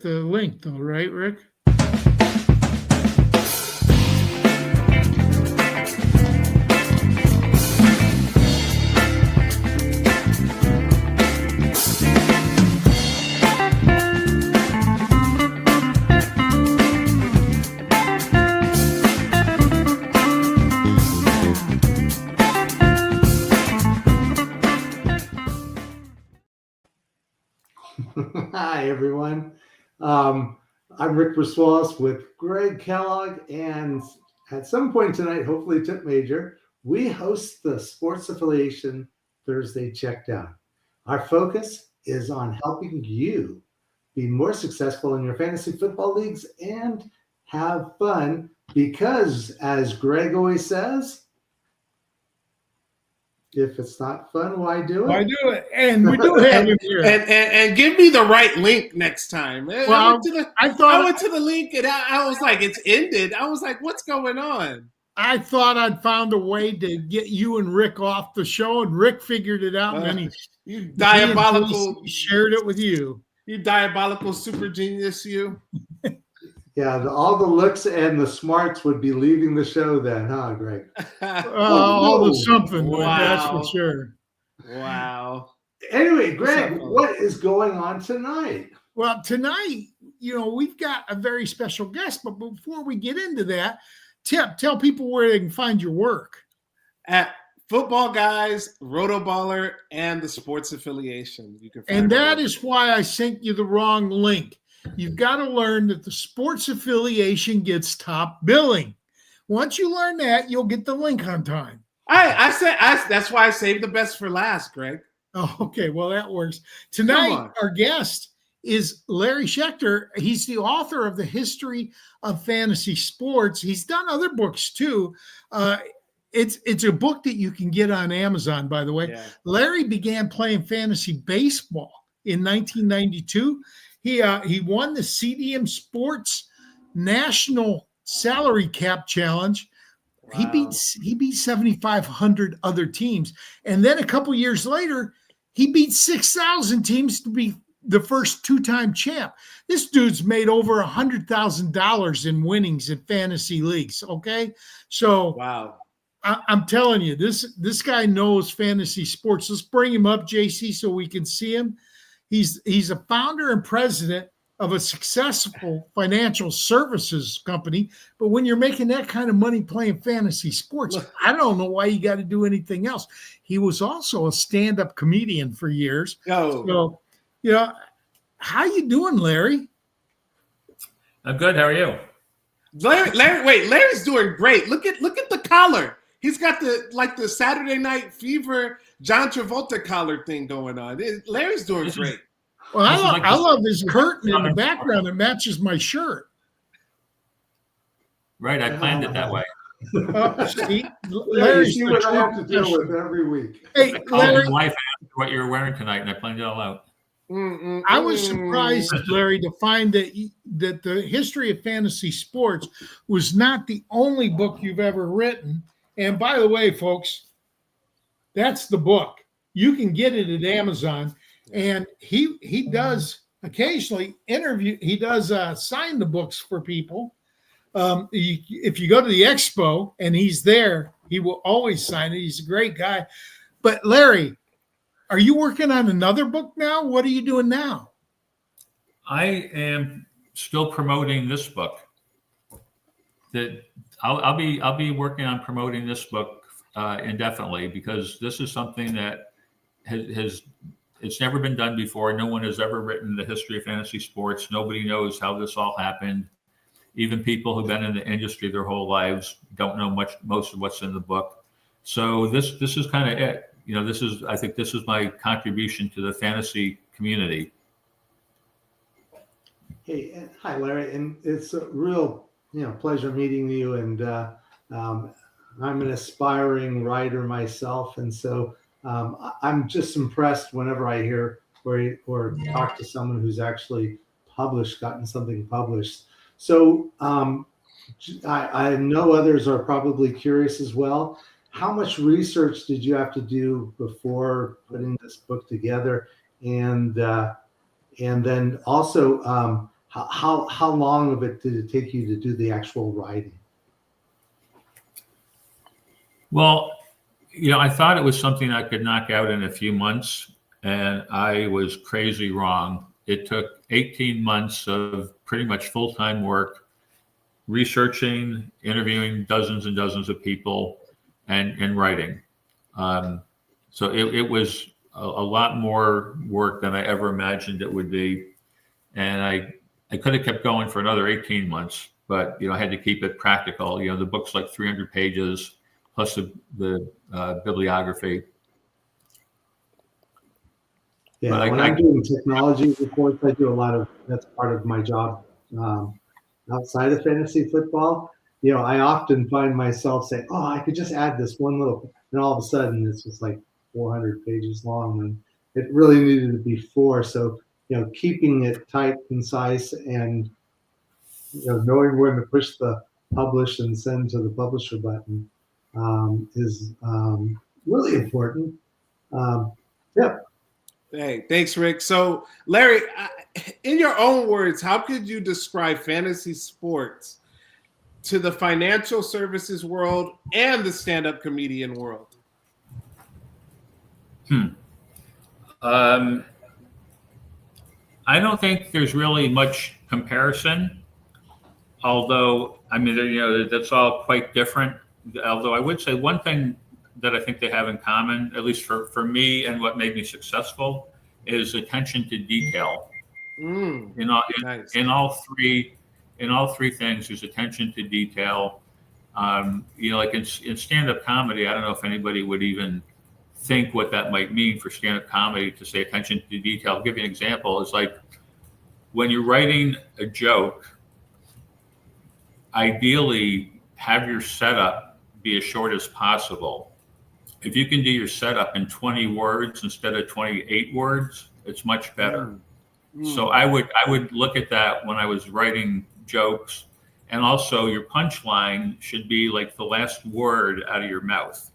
The link, though, right, Rick? Hi, everyone. I'm Rick Braswalis with Greg Kellogg, and at some point tonight, hopefully Tip Major, we host the sports affiliation Thursday Checkdown. Our focus is on helping you be more successful in your fantasy football leagues and have fun because, as Greg always says, if it's not fun, why do it? Why do it? And we do have him here. And give me the right link next time. Well, I went to the link and I was like, it's ended. I was like, what's going on? I thought I'd found a way to get you and Rick off the show, and Rick figured it out, and then he shared it with you. You diabolical super genius, you. Yeah, all the looks and the smarts would be leaving the show then, huh, Greg? All the something, wow. That's for sure. Wow. Anyway, Greg, what is going on tonight? Well, tonight, we've got a very special guest, but before we get into that, tell people where they can find your work. At Football Guys, Rotoballer, and the Sports Affiliation. You can find and that is why I sent you the wrong link. You've got to learn that the Sports Affiliation gets top billing. Once you learn that, you'll get the link on time. That's why I saved the best for last, Greg. Oh, okay. Well, that works. Tonight, our guest is Larry Schechter. He's the author of The History of Fantasy Sports. He's done other books too. It's a book that you can get on Amazon, by the way. Yeah. Larry began playing fantasy baseball in 1992. He won the CDM Sports National Salary Cap Challenge. Wow. He beat 7,500 other teams, and then a couple years later, he beat 6,000 teams to be the first two-time champ. This dude's made over $100,000 in winnings in fantasy leagues. Okay, so wow. I'm telling you, this guy knows fantasy sports. Let's bring him up, JC, so we can see him. He's a founder and president of a successful financial services company. But when you're making that kind of money playing fantasy sports, I don't know why you got to do anything else. He was also a stand-up comedian for years. Oh. So, how you doing, Larry? I'm good. How are you? Larry's doing great. Look at the collar. He's got the Saturday Night Fever John Travolta collar thing going on. Larry's doing great. Well, I love his curtain in the background that matches my shirt. Right, I planned it that way. Larry, see what I have to deal with every week. Hey, Larry, my wife asked what you were wearing tonight, and I planned it all out. I was surprised, Larry, to find that the History of Fantasy Sports was not the only book you've ever written. And by the way, folks, that's the book. You can get it at Amazon. And he does occasionally interview. He does sign the books for people. If you go to the expo and he's there, he will always sign it. He's a great guy. But Larry, are you working on another book now? What are you doing now? I am still promoting this book. That I'll be working on promoting this book indefinitely, because this is something that has it's never been done before. No one has ever written the history of fantasy sports. Nobody knows how this all happened. Even people who've been in the industry their whole lives don't know most of what's in the book. So this is kind of it. I think this is my contribution to the fantasy community. Hey, hi, Larry, and it's a real pleasure meeting you. And I'm an aspiring writer myself, and so I'm just impressed whenever I hear or talk to someone who's actually gotten something published. So I know others are probably curious as well. How much research did you have to do before putting this book together? And then also, how long of it did it take you to do the actual writing? Well, I thought it was something I could knock out in a few months, and I was crazy wrong. It took 18 months of pretty much full-time work, researching, interviewing dozens and dozens of people, and writing. So it was a lot more work than I ever imagined it would be. And I could have kept going for another 18 months, but, I had to keep it practical. The book's like 300 pages plus the bibliography. Yeah, when I'm doing technology reports, I do a lot of, that's part of my job outside of fantasy football. I often find myself saying, oh, I could just add this one little, and all of a sudden it's just like 400 pages long, and it really needed to be 4. So, keeping it tight, concise, and, knowing when to push the publish and send to the publisher button is really important. Yeah. Hey, thanks, Rick. So, Larry, in your own words, how could you describe fantasy sports to the financial services world and the stand-up comedian world? I don't think there's really much comparison, although, that's all quite different. Although I would say one thing that I think they have in common, at least for me and what made me successful, is attention to detail. Nice. In all three things, there's attention to detail. Like in stand-up comedy, I don't know if anybody would even think what that might mean for stand-up comedy to say attention to detail. I'll give you an example. It's like when you're writing a joke, ideally have your setup be as short as possible. If you can do your setup in 20 words instead of 28 words, it's much better. So I would look at that when I was writing jokes. And also your punchline should be like the last word out of your mouth.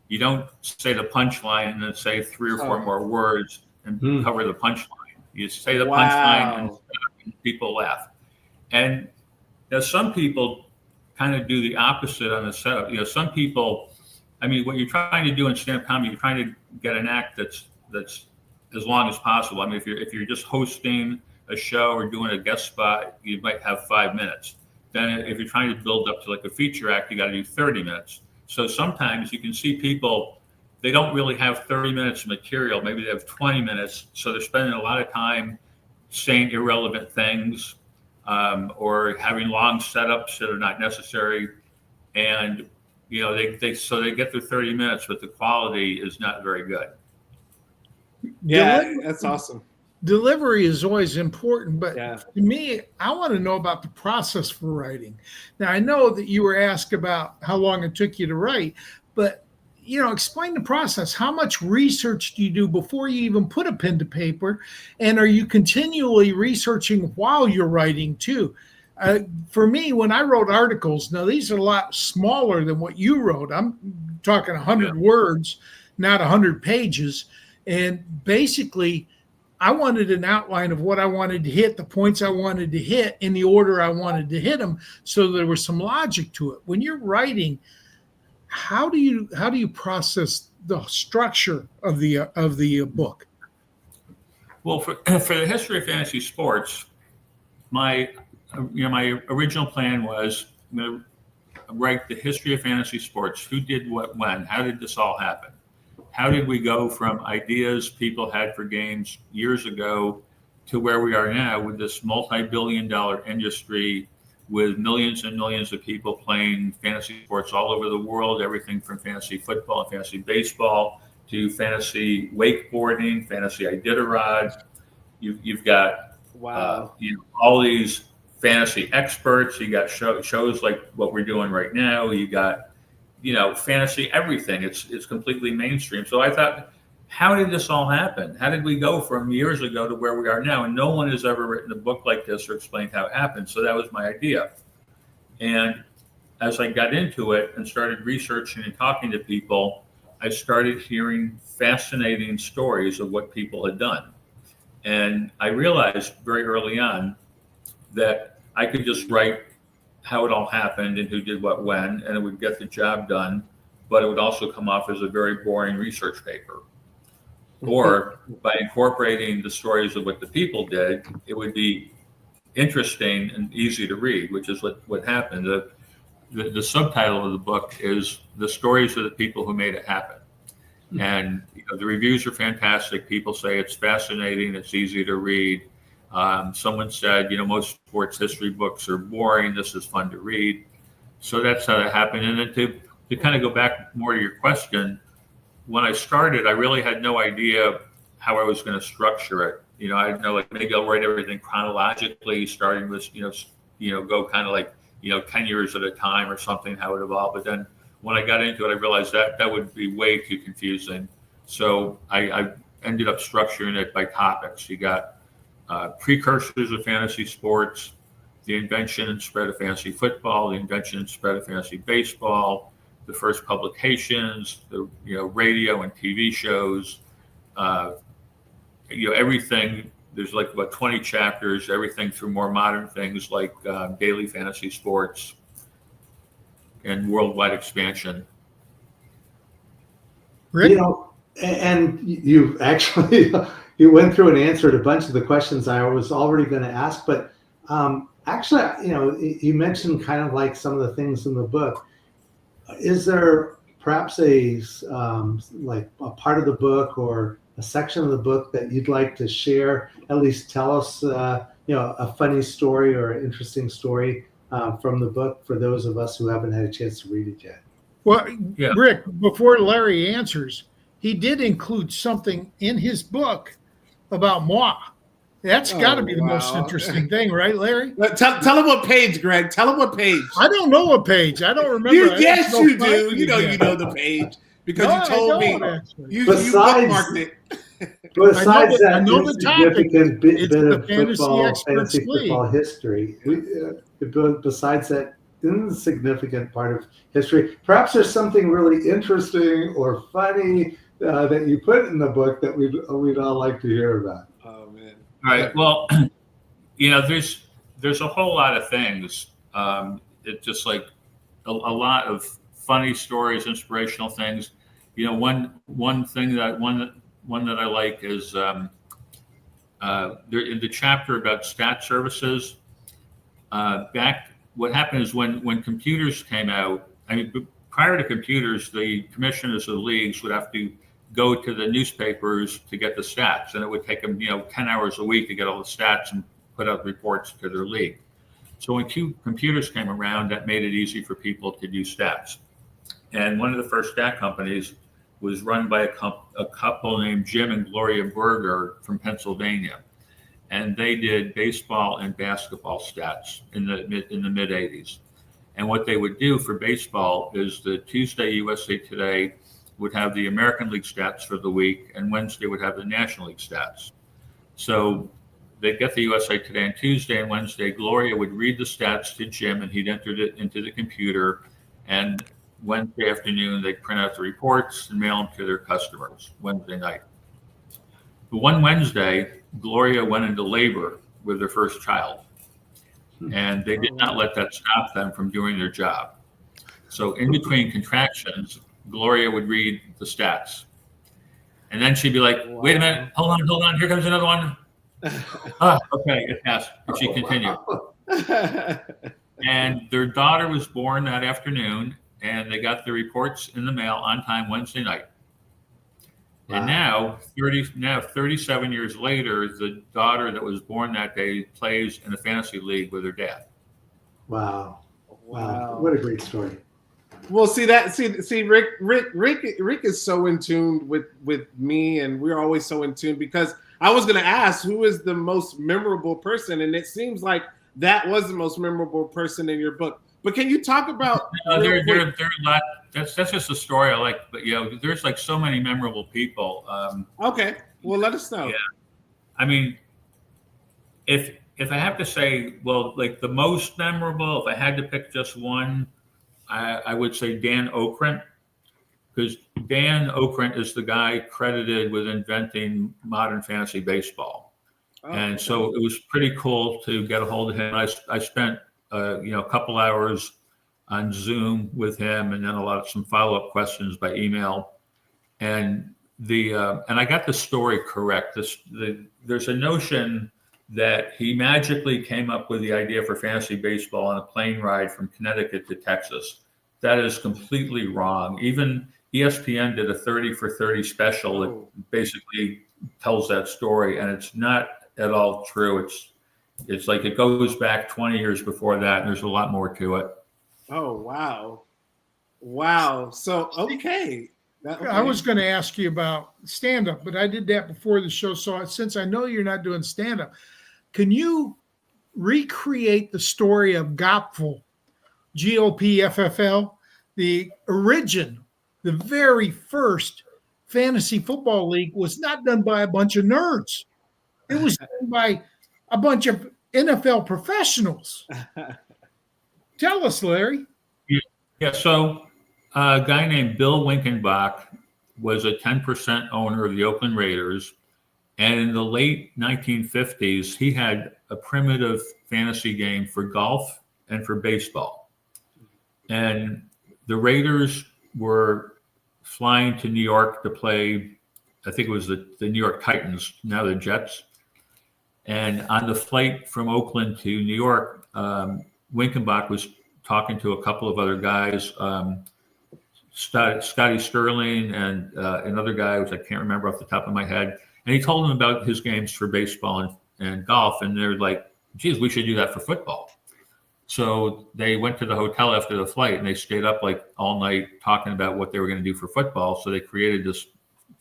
You don't say the punchline and then say 3 or 4 more words and cover the punchline. You say the punchline and people laugh. And some people kind of do the opposite on the setup. Some people, what you're trying to do in stand-up comedy, you're trying to get an act that's as long as possible. If you're just hosting a show or doing a guest spot, you might have 5 minutes. Then if you're trying to build up to like a feature act, you got to do 30 minutes. So sometimes you can see people, they don't really have 30 minutes of material. Maybe they have 20 minutes. So they're spending a lot of time saying irrelevant things or having long setups that are not necessary. And, they get their 30 minutes, but the quality is not very good. Yeah, that's awesome. Delivery is always important, but to me, I want to know about the process for writing. Now, I know that you were asked about how long it took you to write, but explain the process. How much research do you do before you even put a pen to paper? And are you continually researching while you're writing too? For me, when I wrote articles, now these are a lot smaller than what you wrote. I'm talking 100 words, not 100 pages. And basically, I wanted an outline of what I wanted to hit, the points I wanted to hit in the order I wanted to hit them. So there was some logic to it. When you're writing, how do you process the structure of the book? Well, for the history of fantasy sports, my original plan was I'm going to write the history of fantasy sports. Who did what when? How did this all happen? How did we go from ideas people had for games years ago to where we are now with this multi-billion-dollar industry with millions and millions of people playing fantasy sports all over the world, everything from fantasy football and fantasy baseball to fantasy wakeboarding, fantasy Iditarod. You've got all these fantasy experts. You got shows like what we're doing right now. You got fantasy everything. It's completely mainstream. So I thought, how did this all happen? How did we go from years ago to where we are now? And no one has ever written a book like this or explained how it happened. So that was my idea. And as I got into it and started researching and talking to people, I started hearing fascinating stories of what people had done. And I realized very early on that I could just write how it all happened and who did what when, and it would get the job done, but it would also come off as a very boring research paper. Or by incorporating the stories of what the people did, it would be interesting and easy to read, which is what happened. The subtitle of the book is The Stories of the People Who Made It Happen. And the reviews are fantastic. People say it's fascinating, it's easy to read. Someone said, most sports history books are boring. This is fun to read. So that's how that happened. And then to kind of go back more to your question, when I started, I really had no idea how I was going to structure it. I didn't know, like, maybe I'll write everything chronologically, starting with, go kind of like, 10 years at a time or something, how it evolved. But then when I got into it, I realized that would be way too confusing. So I ended up structuring it by topics. You got precursors of fantasy sports, the invention and spread of fantasy football, the invention and spread of fantasy baseball, the first publications, the radio and TV shows, everything. There's like about 20 chapters, everything through more modern things like daily fantasy sports and worldwide expansion. Rick? And you actually you went through and answered a bunch of the questions I was already going to ask, but actually, you mentioned kind of like some of the things in the book. Is there perhaps like a part of the book or a section of the book that you'd like to share? At least tell us, a funny story or an interesting story from the book for those of us who haven't had a chance to read it yet. Well, yeah. Rick, before Larry answers, he did include something in his book about moi. That's got to be the most interesting thing, right, Larry? Tell him what page, Greg. Tell him what page. I don't know what page. I don't remember. Yes, you do. You know the page because you told me. You bookmarked it. Besides that, I know the significant bit of fantasy football history. Besides that insignificant part of history, perhaps there's something really interesting or funny that you put in the book that we'd all like to hear about. Oh man! All right. Well, there's a whole lot of things. It's just like a lot of funny stories, inspirational things. One thing that I like is there in the chapter about stat services. What happened is when computers came out. I mean, prior to computers, the commissioners of the leagues would have to go to the newspapers to get the stats, and it would take them 10 hours a week to get all the stats and put out reports to their league. So when computers came around, that made it easy for people to do stats. And one of the first stat companies was run by a couple named Jim and Gloria Berger from Pennsylvania, and they did baseball and basketball stats in the mid 80s. And what they would do for baseball is the Tuesday USA Today would have the American League stats for the week, and Wednesday would have the National League stats. So they'd get the USA Today on Tuesday, and Wednesday Gloria would read the stats to Jim, and he'd enter it into the computer, and Wednesday afternoon, they'd print out the reports and mail them to their customers Wednesday night. But one Wednesday, Gloria went into labor with their first child, and they did not let that stop them from doing their job. So in between contractions, Gloria would read the stats. And then she'd be like, wait a minute, hold on, here comes another one. Okay, it passed. And she continued. And their daughter was born that afternoon, and they got the reports in the mail on time Wednesday night. Wow. And now 37 years later, the daughter that was born that day plays in a fantasy league with her dad. Wow. What a great story. Well, see, Rick is so in tune with me, and we're always so in tune, because I was going to ask who is the most memorable person, and it seems like that was the most memorable person in your book. But can you talk about? There are a lot. That's just a story I like, but there's like so many memorable people. Okay, well, let us know. Yeah, I mean, if I have to say, well, like the most memorable, if I had to pick just one, I would say Dan Okrent, because Dan Okrent is the guy credited with inventing modern fantasy baseball. And so it was pretty cool to get a hold of him. I spent a couple hours on Zoom with him, and then some follow-up questions by email. And I got the story correct. There's a notion that he magically came up with the idea for fantasy baseball on a plane ride from Connecticut to Texas. That is completely wrong. Even ESPN did a 30 for 30 special that basically tells that story, and it's not at all true. It's like it goes back 20 years before that, and there's a lot more to it. Oh, wow. So, okay. I was going to ask you about stand-up, but I did that before the show. So since I know you're not doing stand-up, can you recreate the story of Gopfl, GOPFFL, the very first fantasy football league was not done by a bunch of nerds. It was done by a bunch of NFL professionals. Tell us, Larry. Yeah, so a guy named Bill Winkenbach was a 10% owner of the Oakland Raiders. And in the late 1950s, he had a primitive fantasy game for golf and for baseball. And the Raiders were flying to New York to play, I think it was the New York Titans, now the Jets. And on the flight from Oakland to New York, Winkenbach was talking to a couple of other guys, Scotty Sterling and another guy, which I can't remember off the top of my head. And he told them about his games for baseball and golf. And they're like, geez, we should do that for football. So they went to the hotel after the flight and they stayed up like all night talking about what they were going to do for football. So they created this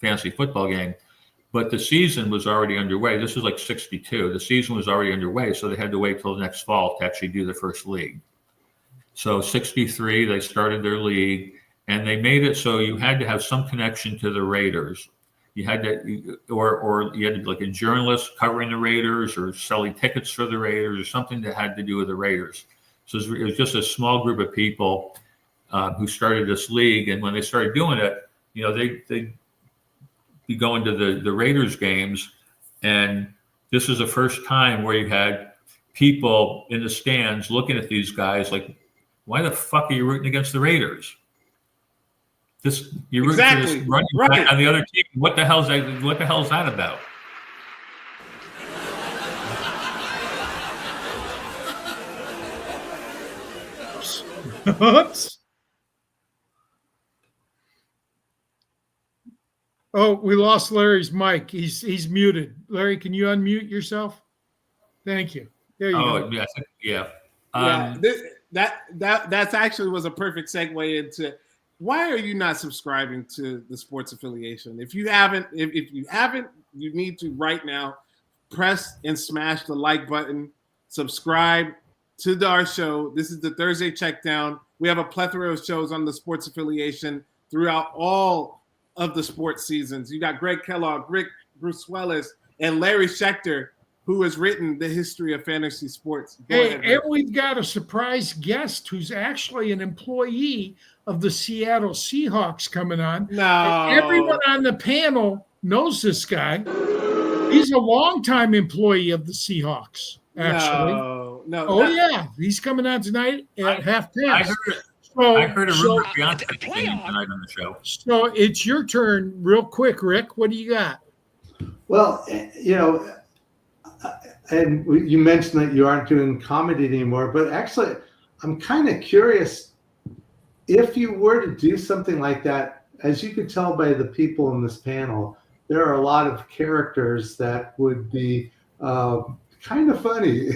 fantasy football game. But the season was already underway. This was like 62. The season was already underway. So they had to wait till the next fall to actually do the first league. So 63, they started their league. And they made it so you had to have some connection to the Raiders. You had to, or you had to be like a journalist covering the Raiders or selling tickets for the Raiders or something that had to do with the Raiders. So it was just a small group of people who started this league. And when they started doing it, they'd be going to the Raiders games. And this was the first time where you had people in the stands looking at these guys like, why the fuck are you rooting against the Raiders? You're rooting for this running back on the other team. What the hell is that about? Oh, we lost Larry's mic. He's muted. Larry, can you unmute yourself? Thank you. There you go. Yeah. That's actually was a perfect segue into why are you not subscribing to the sports affiliation? If you haven't, you need to right now press and smash the like button, subscribe to our show. This is the Thursday Checkdown. We have a plethora of shows on the sports affiliation throughout all of the sports seasons. You got Greg Kellogg, Rick Bruce Willis, and Larry Schechter, who has written the history of fantasy sports. And we've got a surprise guest who's actually an employee of the Seattle Seahawks coming on. No. And everyone on the panel knows this guy. He's a longtime employee of the Seahawks, actually. Yeah. He's coming on tonight at halftime. I heard a rumor Beyonce tonight on the show. So it's your turn real quick, Rick. What do you got? Well, and you mentioned that you aren't doing comedy anymore, but actually, I'm kind of curious if you were to do something like that. As you could tell by the people in this panel, there are a lot of characters that would be kind of funny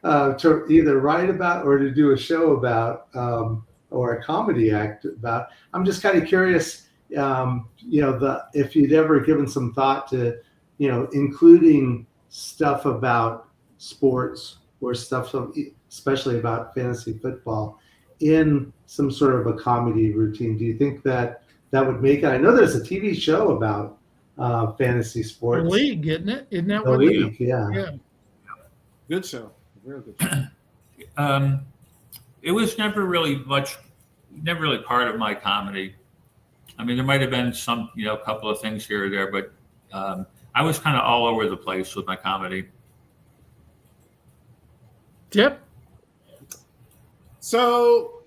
to either write about or to do a show about or a comedy act about. I'm just kind of curious, if you'd ever given some thought to, including stuff about sports or stuff, especially about fantasy football, in some sort of a comedy routine. Do you think that would make it? I know there's a TV show about fantasy sports. The League, isn't it? Isn't that the what League? Yeah. Good show. Real good show. It was never really part of my comedy. I mean, there might have been some, a couple of things here or there, but I was kind of all over the place with my comedy. Tip? So,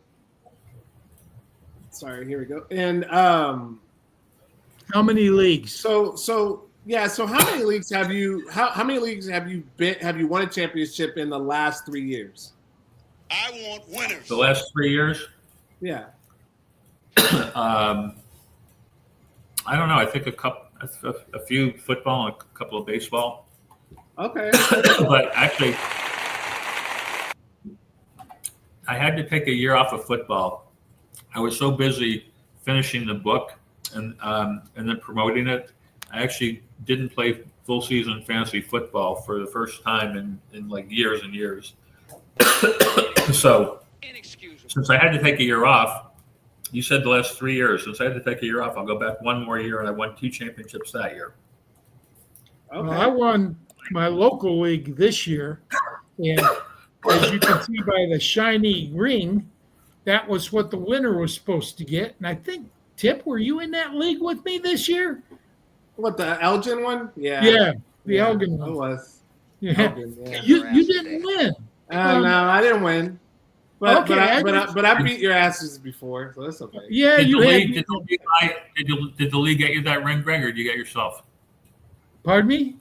sorry, here we go. And how many leagues? So how many leagues have you? How many leagues have you been? Have you won a championship in the last 3 years? I want winners. The last 3 years? Yeah. I don't know. I think a few football and a couple of baseball. Okay. But actually, I had to take a year off of football. I was so busy finishing the book and then promoting it. I actually didn't play full season fantasy football for the first time in like years and years. So since I had to take a year off, you said the last 3 years. Since I had to take a year off, I'll go back one more year, and I won 2 championships that year. Okay. Well, I won my local league this year, and as you can see by the shiny ring, that was what the winner was supposed to get. And I think, Tip, were you in that league with me this year? What, the Elgin one? Yeah. Yeah, the Elgin I one. was. Yeah. Elgin, yeah. You didn't win. No, I didn't win. But Okay, but I beat your asses before, so that's okay. Yeah, Did you had. the league get you that ring, Greg, or did you get yourself? Pardon me?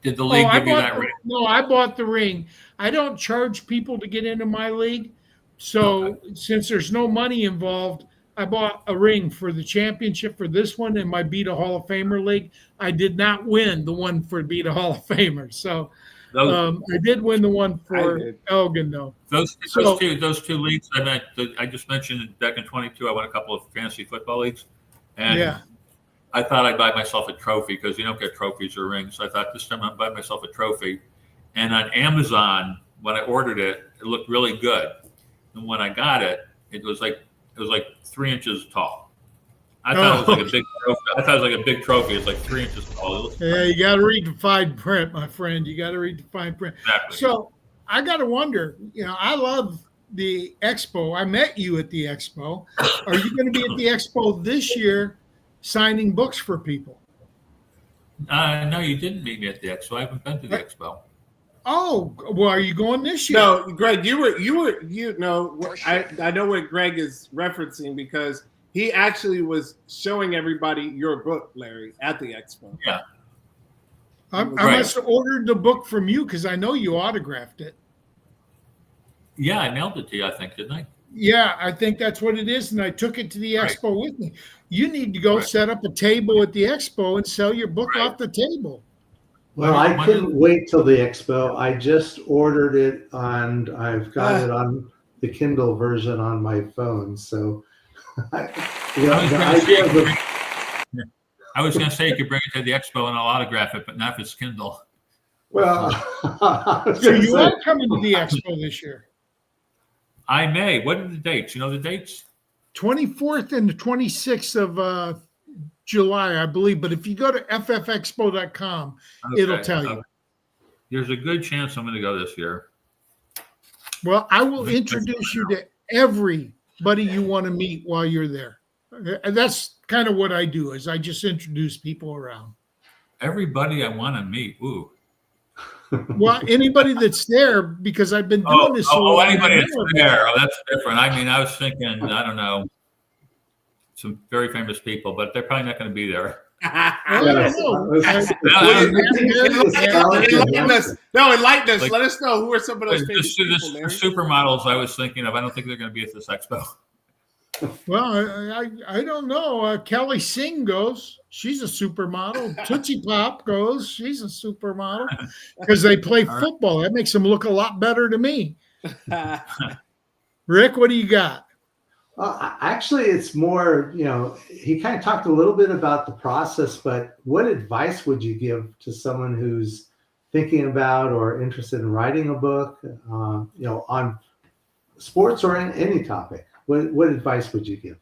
Did the league give you that the, ring? No, I bought the ring. I don't charge people to get into my league. So since there's no money involved, I bought a ring for the championship for this one and my Beat a Hall of Famer league. I did not win the one for Beat a Hall of Famer. So I did win the one for Elgin, though. Those two leagues I just mentioned back in 22, I won a couple of fantasy football leagues. And I thought I'd buy myself a trophy because you don't get trophies or rings. So I thought this time I'd buy myself a trophy. And on Amazon, when I ordered it, it looked really good. And when I got it, it was like 3 inches tall. I thought it was like a big trophy. I thought it was like a big trophy. It's like 3 inches tall. Yeah, you got to read the fine print, my friend. You got to read the fine print. Exactly. So I got to wonder, I love the expo. I met you at the expo. Are you going to be at the expo this year signing books for people? No, you didn't meet me at the expo. I haven't been to the expo. Oh, well, are you going this year? No, Greg, I know what Greg is referencing because he actually was showing everybody your book, Larry, at the expo. Yeah. I must have ordered the book from you because I know you autographed it. Yeah, I mailed it to you, I think, didn't I? Yeah, I think that's what it is. And I took it to the expo with me. You need to go set up a table at the expo and sell your book off the table. Well, I couldn't wait till the expo. I just ordered it and I've got it on the Kindle version on my phone. So, I was going to say you could bring it to the expo and I'll autograph it, but not if it's Kindle. Well, so you are coming to the expo this year? I may. What are the dates? You know the dates? 24th and the 26th of July, I believe. But if you go to ffexpo.com, it'll tell you. There's a good chance I'm going to go this year. Well, I will introduce you to everybody you want to meet while you're there. And that's kind of what I do is I just introduce people around. Everybody I want to meet. Ooh. Well, anybody that's there because I've been doing this. Anybody that's there. Oh, that's different. I mean, I was thinking, I don't know, some very famous people, but they're probably not going to be there. Enlighten us. Let us know who are some of those famous people. The supermodels I was thinking of, I don't think they're going to be at this expo. Well, I don't know. Kelly Singh goes. She's a supermodel. Tootsie Pop goes. She's a supermodel because they play football. That makes them look a lot better to me. Rick, what do you got? Actually, it's more, he kind of talked a little bit about the process, but what advice would you give to someone who's thinking about or interested in writing a book, on sports or any topic? What advice would you give?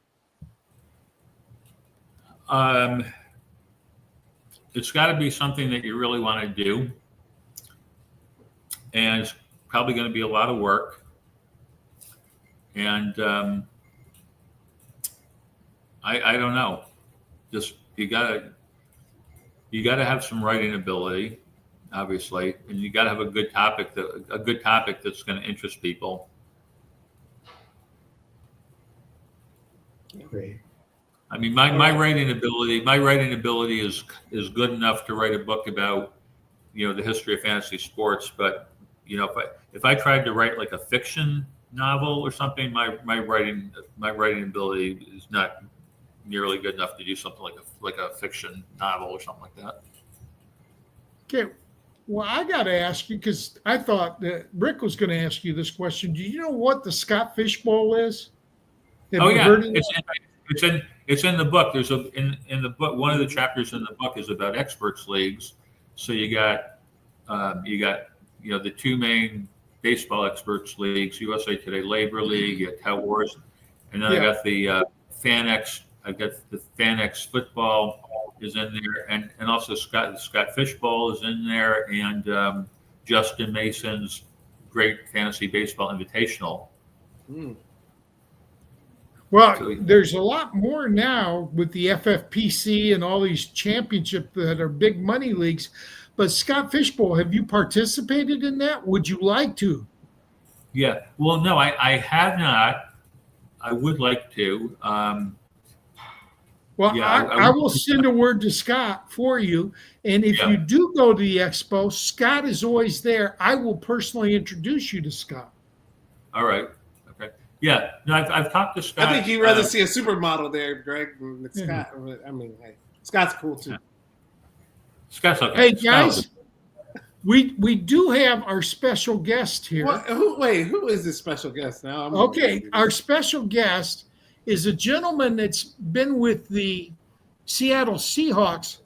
It's got to be something that you really want to do. And it's probably going to be a lot of work. And I don't know. Just you gotta have some writing ability. obviously, and you got to have a good topic that's going to interest people. Great. I mean, my writing ability is good enough to write a book about, the history of fantasy sports. But if I tried to write like a fiction novel or something, my writing ability is not nearly good enough to do something like a fiction novel or something like that. Okay. Well, I got to ask you, because I thought that Rick was going to ask you this question. Do you know what the Scott Fishbowl is? Have you heard of it? It's in the book. There's in the book, one of the chapters in the book is about experts leagues. So you got the two main baseball experts leagues, USA Today Labor League, you got Tout Wars, and then I got the FanX football is in there, and also Scott Fishbowl is in there, and Justin Mason's Great Fantasy Baseball Invitational. Well, there's a lot more now with the FFPC and all these championships that are big money leagues. But Scott Fishbowl, have you participated in that? Would you like to? Yeah. Well, no, I have not. I would like to. I will send a word to Scott for you. And if you do go to the expo, Scott is always there. I will personally introduce you to Scott. All right. Okay. Yeah. No, I've talked to Scott. I think you'd rather see a supermodel there, Greg, than Scott. I mean, hey, Scott's cool too. Scott's okay. Hey guys, we do have our special guest here. Who is this special guest now? Our special guest is a gentleman that's been with the Seattle Seahawks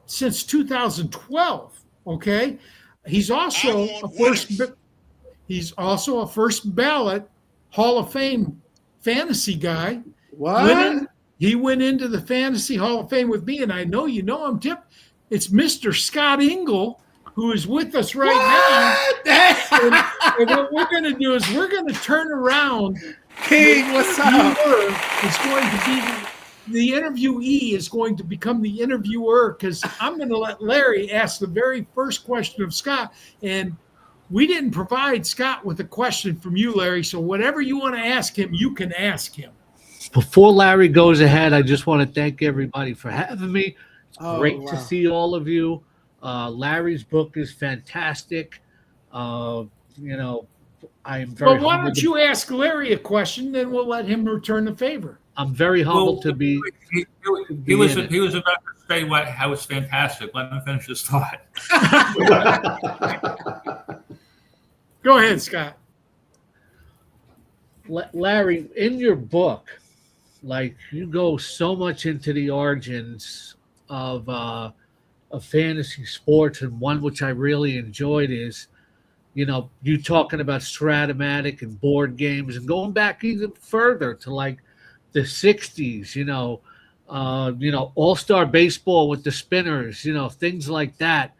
since 2012. Okay, he's also a first ballot Hall of Fame fantasy guy. What? He went into the Fantasy Hall of Fame with me, and I know you know him, Tip. It's Mr. Scott Engel, who is with us right now. And what we're going to do is we're going to turn around. King, what's up? It's going to be the interviewee is going to become the interviewer, because I'm going to let Larry ask the very first question of Scott. And we didn't provide Scott with a question from you, Larry. So whatever you want to ask him, you can ask him. Before Larry goes ahead, I just want to thank everybody for having me. Great to see all of you. Larry's book is fantastic. I am very. Well, why don't you ask Larry a question, then we'll let him return the favor. I'm very humbled to be. He was about to say how it's fantastic. Let me finish his thought. Go ahead, Scott. Larry, in your book, you go so much into the origins of fantasy sports, and one which I really enjoyed is, you talking about Stratomatic and board games, and going back even further to the 60s, All-Star Baseball with the Spinners, things like that,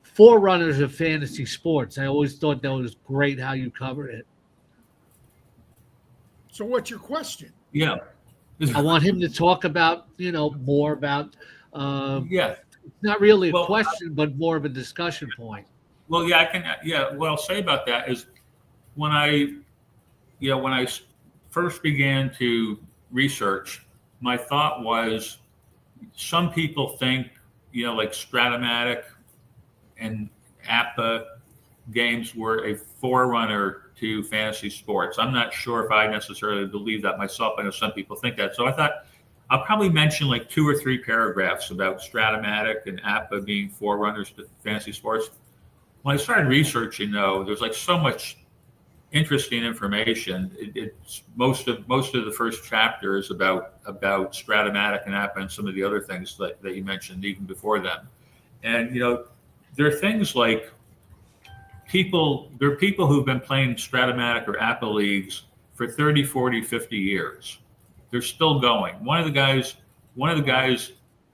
forerunners of fantasy sports. I always thought that was great how you covered it. So what's your question? Yeah. I want him to talk about, more about, not really a question, but more of a discussion point. Well, yeah, I can. Yeah, what I'll say about that is when I first began to research, my thought was some people think, like Stratomatic and APA games were a forerunner to fantasy sports. I'm not sure if I necessarily believe that myself. I know some people think that. So I thought I'll probably mention 2 or 3 paragraphs about Stratomatic and APA being forerunners to fantasy sports. When I started researching, though, there's so much interesting information. It's most of the first chapter is about Stratomatic and APA and some of the other things that you mentioned even before them. And there are things like there are people who've been playing Stratomatic or APA leagues for 30, 40, 50 years. They're still going. One of the guys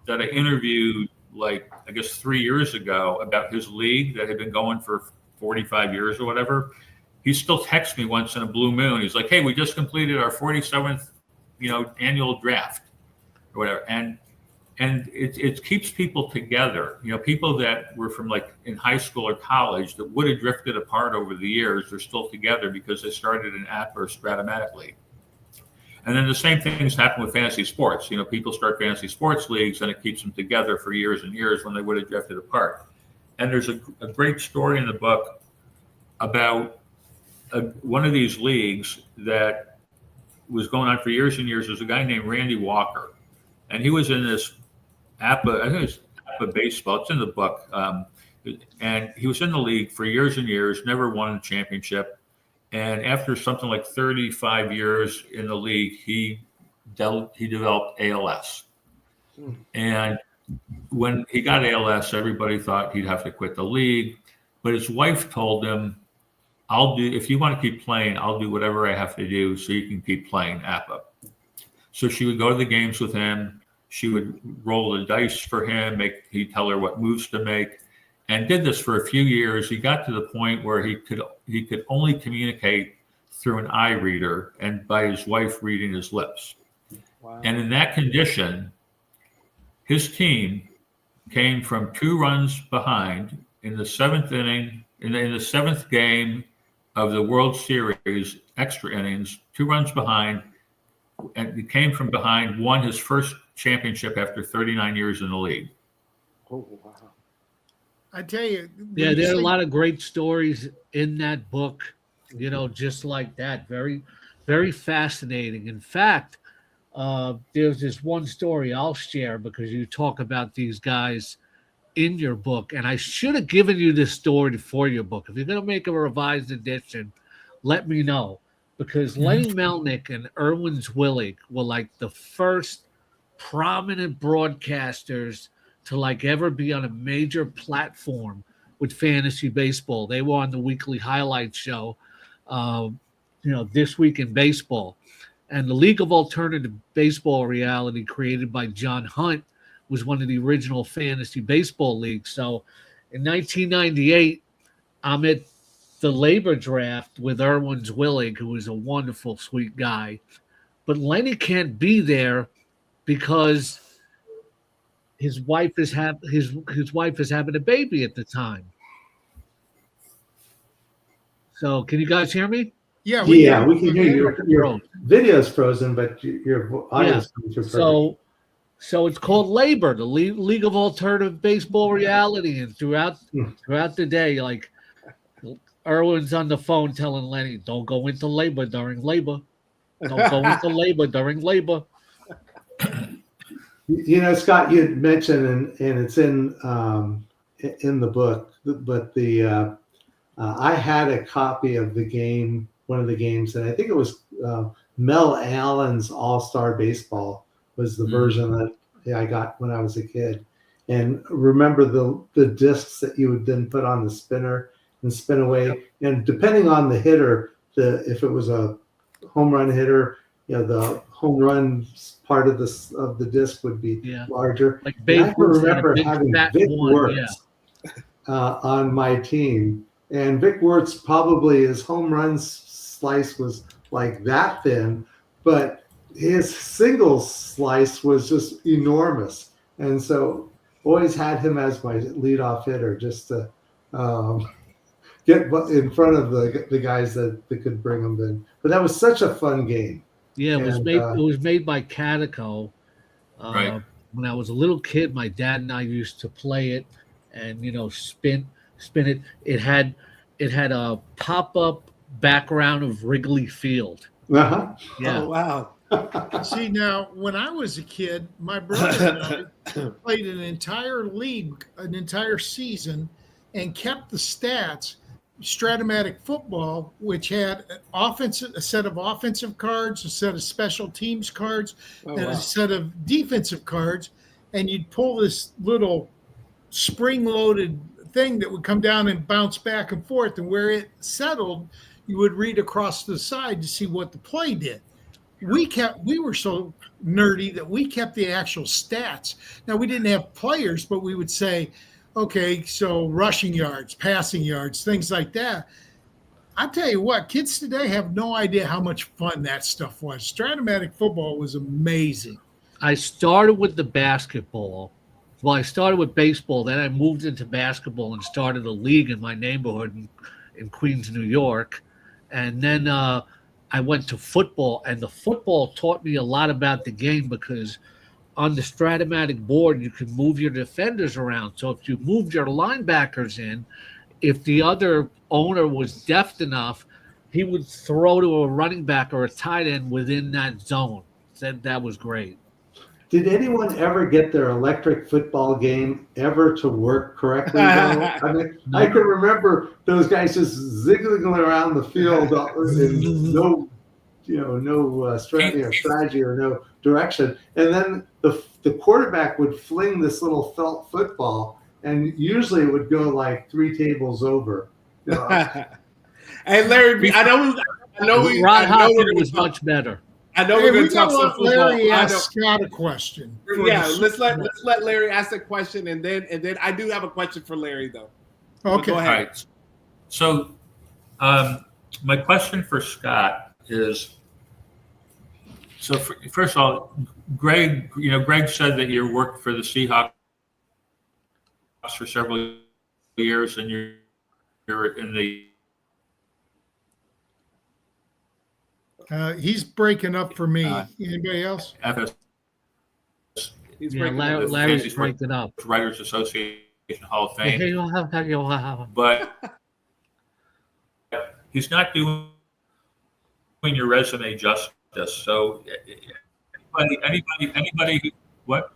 that I interviewed, I guess 3 years ago, about his league that had been going for 45 years or whatever, he still texts me once in a blue moon. He's like, "Hey, we just completed our 47th, annual draft or whatever." And and it keeps people together. You know, people that were from like in high school or college that would have drifted apart over the years, they're still together because they started in APA or Stratomatic League. And then the same things happen with fantasy sports. You know, people start fantasy sports leagues and it keeps them together for years and years when they would have drifted apart. And there's a great story in the book about one of these leagues that was going on for years and years. There's a guy named Randy Walker, and he was in this APA, I think it's APA baseball. It's in the book. And he was in the league for years and years, never won a championship. And after something like 35 years in the league, he developed ALS. And when he got ALS, everybody thought he'd have to quit the league. But his wife told him, if you want to keep playing, I'll do whatever I have to do so you can keep playing APA. So she would go to the games with him. She would roll the dice for him. He'd tell her what moves to make, and did this for a few years. He got to the point where he could only communicate through an eye reader and by his wife reading his lips. Wow. And in that condition, his team came from 2 runs behind in the 7th inning, in the 7th game of the World Series, extra innings, 2 runs behind, and he came from behind, won his first championship after 39 years in the league. Oh, wow. I tell you. Yeah, there are a lot of great stories in that book, you know, just like that. Very, very fascinating. In fact, there's this one story I'll share because you talk about these guys in your book, and I should have given you this story for your book. If you're going to make a revised edition, let me know, because Lenny Melnick and Erwin Zwillig were like the first prominent broadcasters to like ever be on a major platform with fantasy baseball. They were on the weekly highlight show, This Week in Baseball. And the League of Alternative Baseball Reality, created by John Hunt, was one of the original fantasy baseball leagues. So in 1998, I'm at the labor draft with Erwin Zwillig, who is a wonderful, sweet guy. But Lenny can't be there because his wife is having a baby at the time. So can you guys hear me? Yeah, we can hear you. Your video's frozen, but your audio's coming through perfect. So it's called Labor, the League of Alternative Baseball Reality, and throughout the day, like Erwin's on the phone telling Lenny, "Don't go into labor during labor. Don't go into labor during labor." You know, Scott, you had mentioned, and it's in the book, but I had a copy of the game, one of the games, and I think it was Mel Allen's All-Star Baseball was the version that I got when I was a kid. And remember the discs that you would then put on the spinner and spin away. And depending on the hitter, if it was a home run hitter, the home run part of the disc would be larger. Like I remember having Vic Wertz on my team. And Vic Wertz, probably his home run slice was like that thin, but his single slice was just enormous. And so always had him as my leadoff hitter just to get in front of the guys that could bring them in. But that was such a fun game. Yeah, it was made by Cadico. Right. When I was a little kid, my dad and I used to play it and, spin it. It had a pop-up background of Wrigley Field. Uh-huh. Yeah. Oh, wow. See, now, when I was a kid, my brother and I played an entire league, an entire season, and kept the stats. Stratomatic football, which had a set of offensive cards, a set of special teams cards, a set of defensive cards, and you'd pull this little spring-loaded thing that would come down and bounce back and forth, and where it settled, you would read across the side to see what the play did. We were so nerdy that we kept the actual stats. Now, we didn't have players, but we would say, okay, so rushing yards, passing yards, things like that. I tell you what, kids today have no idea how much fun that stuff was. Stratomatic football was amazing. I started with the basketball. Well, I started with baseball, then I moved into basketball and started a league in my neighborhood in Queens, New York. And then I went to football, and the football taught me a lot about the game because on the Stratomatic board, you can move your defenders around. So if you moved your linebackers in, if the other owner was deft enough, he would throw to a running back or a tight end within that zone. Said that was great. Did anyone ever get their electric football game ever to work correctly? Though? I mean, I can remember those guys just ziggling around the field in no strategy or no direction, and then the quarterback would fling this little felt football, and usually it would go like 3 tables over. You know? Hey, Larry, I know Ron Hopkins was much better. I know we're going to talk some football. Larry ask Scott a question. Yeah, let's let Larry ask a question, and then I do have a question for Larry though. Okay. Go ahead. All right. So, my question for Scott is: so first of all, Greg said that you worked for the Seahawks for several years, and you're in the He's breaking up for me. Anybody else? FS. Larry's breaking up. Writers Association Hall of Fame. But he's not doing your resume justice. So anybody what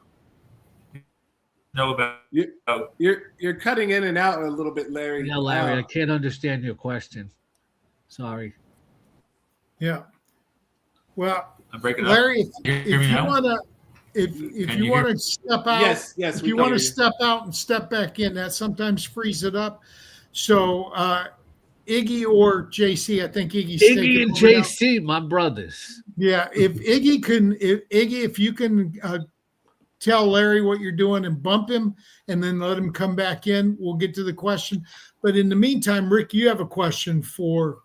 know about You're cutting in and out a little bit, Larry. Yeah, Larry, I can't understand your question. Sorry. Yeah. Well, I'm breaking Larry, up. if you want to, if you want to step out, yes, if you want to step out and step back in, that sometimes frees it up. So Iggy or JC, I think Iggy's Iggy and JC, my brothers. Yeah, if you can tell Larry what you're doing and bump him, and then let him come back in, we'll get to the question. But in the meantime, Rick, you have a question for.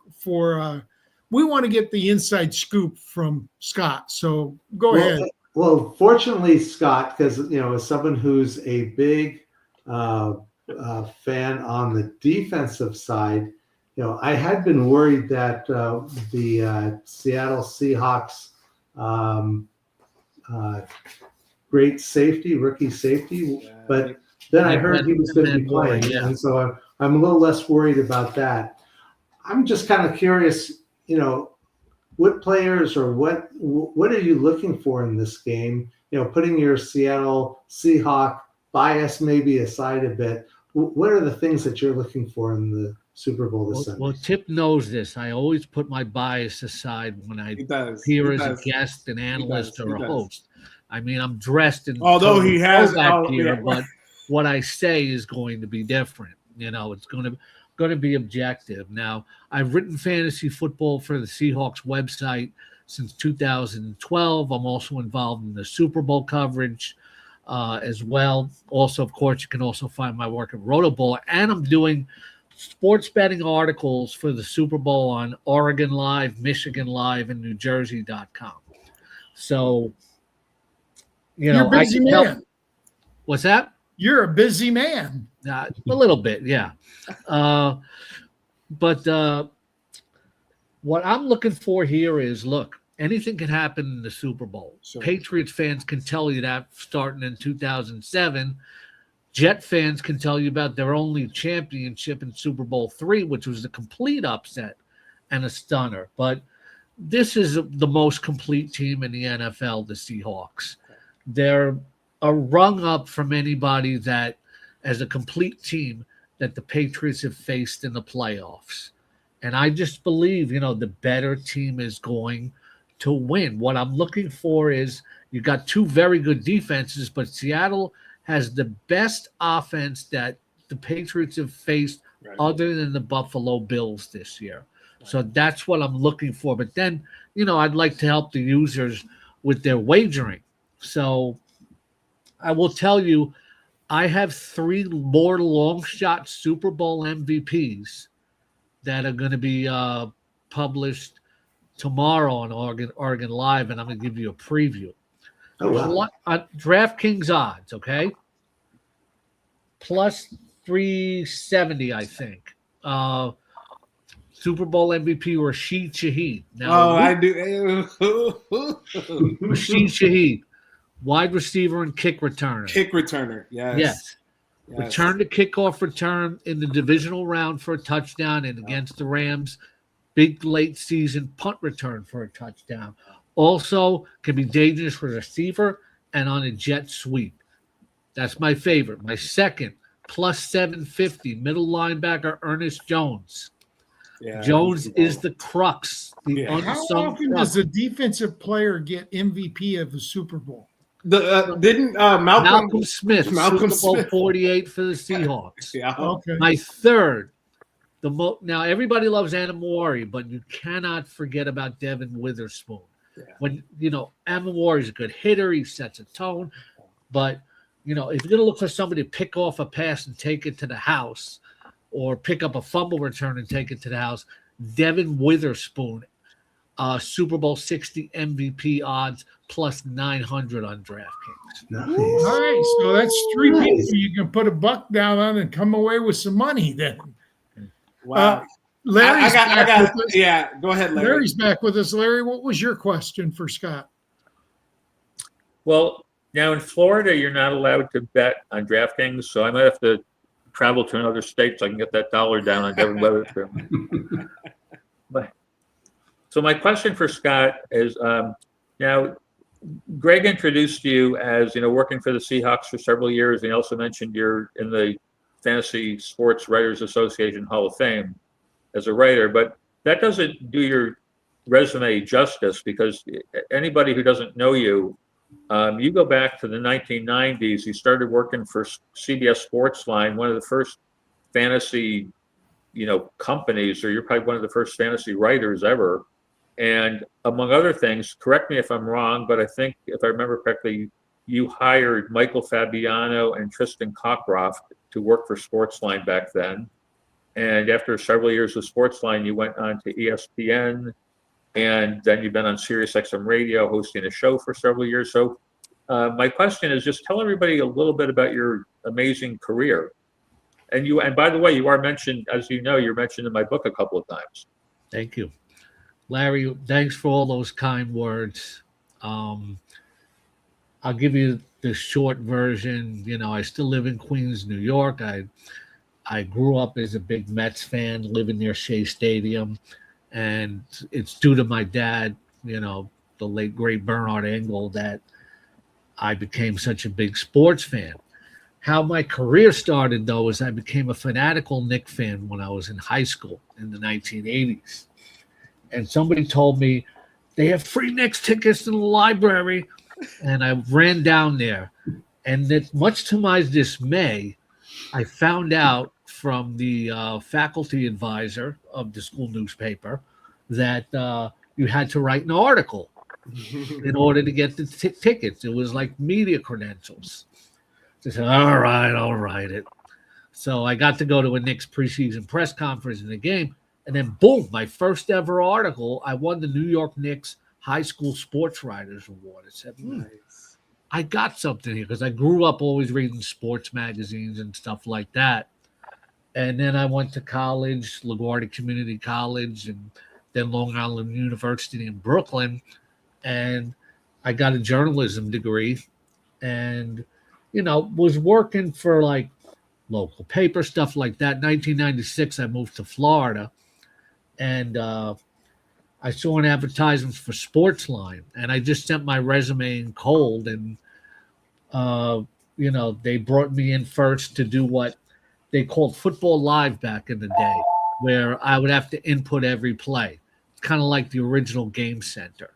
We want to get the inside scoop from Scott. So go ahead. Well, fortunately, Scott, because as someone who's a big fan on the defensive side, I had been worried that the Seattle Seahawks great safety, rookie safety, but then I heard he was going to be playing, and so I'm a little less worried about that. I'm just kind of curious. What players or what are you looking for in this game? Putting your Seattle Seahawk bias maybe aside a bit, what are the things that you're looking for in the Super Bowl this Sunday? Well, Tip knows this. I always put my bias aside when I appear as a guest, an analyst, or a host. I mean, I'm dressed in although he has but what I say is going to be different. It's going to be objective. Now, I've written fantasy football for the Seahawks website since 2012. I'm also involved in the Super Bowl coverage as well. Also, of course, you can also find my work at Rotoball, and I'm doing sports betting articles for the Super Bowl on Oregon Live, Michigan Live, and NewJersey.com. So, you're a busy man. What's that? You're a busy man. A little bit, yeah. But what I'm looking for here is, look, anything can happen in the Super Bowl. Sure. Patriots fans can tell you that starting in 2007. Jet fans can tell you about their only championship in Super Bowl III, which was a complete upset and a stunner. But this is the most complete team in the NFL, the Seahawks. They're a rung up from anybody that, as a complete team, that the Patriots have faced in the playoffs. And I just believe, the better team is going to win. What I'm looking for is, you got two very good defenses, but Seattle has the best offense that the Patriots have faced other than the Buffalo Bills this year. So that's what I'm looking for. But then, I'd like to help the users with their wagering. So I will tell you, I have 3 more long shot Super Bowl MVPs that are going to be published tomorrow on Oregon Live, and I'm going to give you a preview. Oh, wow. DraftKings odds, okay? Plus 370, I think. Super Bowl MVP Rashid Shaheed. Now, I do. Rashid Shaheed, wide receiver and kick returner. Kick returner, Yes. Return to kickoff return in the divisional round for a touchdown, and against the Rams, big late season punt return for a touchdown. Also can be dangerous for a receiver and on a jet sweep. That's my favorite. My second, plus 750, middle linebacker Ernest Jones. Yeah, Jones is the crux. How Unsung often crux. does a defensive player get MVP of the Super Bowl? Didn't Malcolm Smith, Malcolm Super Bowl Smith. 48 for the Seahawks. Yeah. Okay. My third, now everybody loves Anamori, but you cannot forget about Devin Witherspoon. Yeah. When Anamori's a good hitter, he sets a tone, but if you're gonna look for somebody to pick off a pass and take it to the house, or pick up a fumble return and take it to the house, Devin Witherspoon, Super Bowl 60 MVP odds plus 900 on DraftKings. Nice. All right, so that's three people you can put $1 down on and come away with some money then. Wow. Larry's back with us. Yeah, go ahead, Larry. Larry's back with us. Larry, what was your question for Scott? Well, now in Florida, you're not allowed to bet on DraftKings, so I might have to travel to another state so I can get that dollar down on Devin Witherspoon. So my question for Scott is, now Greg introduced you as working for the Seahawks for several years, and he also mentioned you're in the Fantasy Sports Writers Association Hall of Fame as a writer, but that doesn't do your resume justice, because anybody who doesn't know you, you go back to the 1990s. You started working for CBS Sportsline, one of the first fantasy, companies, or you're probably one of the first fantasy writers ever. And among other things, correct me if I'm wrong, but I think if I remember correctly, you hired Michael Fabiano and Tristan Cockcroft to work for Sportsline back then. And after several years of Sportsline, you went on to ESPN, and then you've been on SiriusXM Radio hosting a show for several years. So my question is, just tell everybody a little bit about your amazing career. And by the way, you are mentioned, as you know, you're mentioned in my book a couple of times. Thank you, Larry. Thanks for all those kind words. I'll give you the short version. I still live in Queens, New York. I grew up as a big Mets fan, living near Shea Stadium. And it's due to my dad, the late, great Bernard Engel, that I became such a big sports fan. How my career started, though, is I became a fanatical Knicks fan when I was in high school in the 1980s. And somebody told me they have free Knicks tickets in the library. And I ran down there. And that, much to my dismay, I found out from the faculty advisor of the school newspaper that you had to write an article in order to get the tickets. It was like media credentials. So I said, all right, I'll write it. So I got to go to a Knicks preseason press conference in the game, and then boom, my first ever article, I won the New York Knicks High School Sports Writers Award. I said, nice. I got something here, because I grew up always reading sports magazines and stuff like that. And then I went to college, LaGuardia Community College, and then Long Island University in Brooklyn. And I got a journalism degree and, was working for like local paper, stuff like that. 1996, I moved to Florida, and I saw an advertisement for Sportsline, and I just sent my resume in cold. And, they brought me in first to do what they called Football Live back in the day, where I would have to input every play. It's kind of like the original Game Center.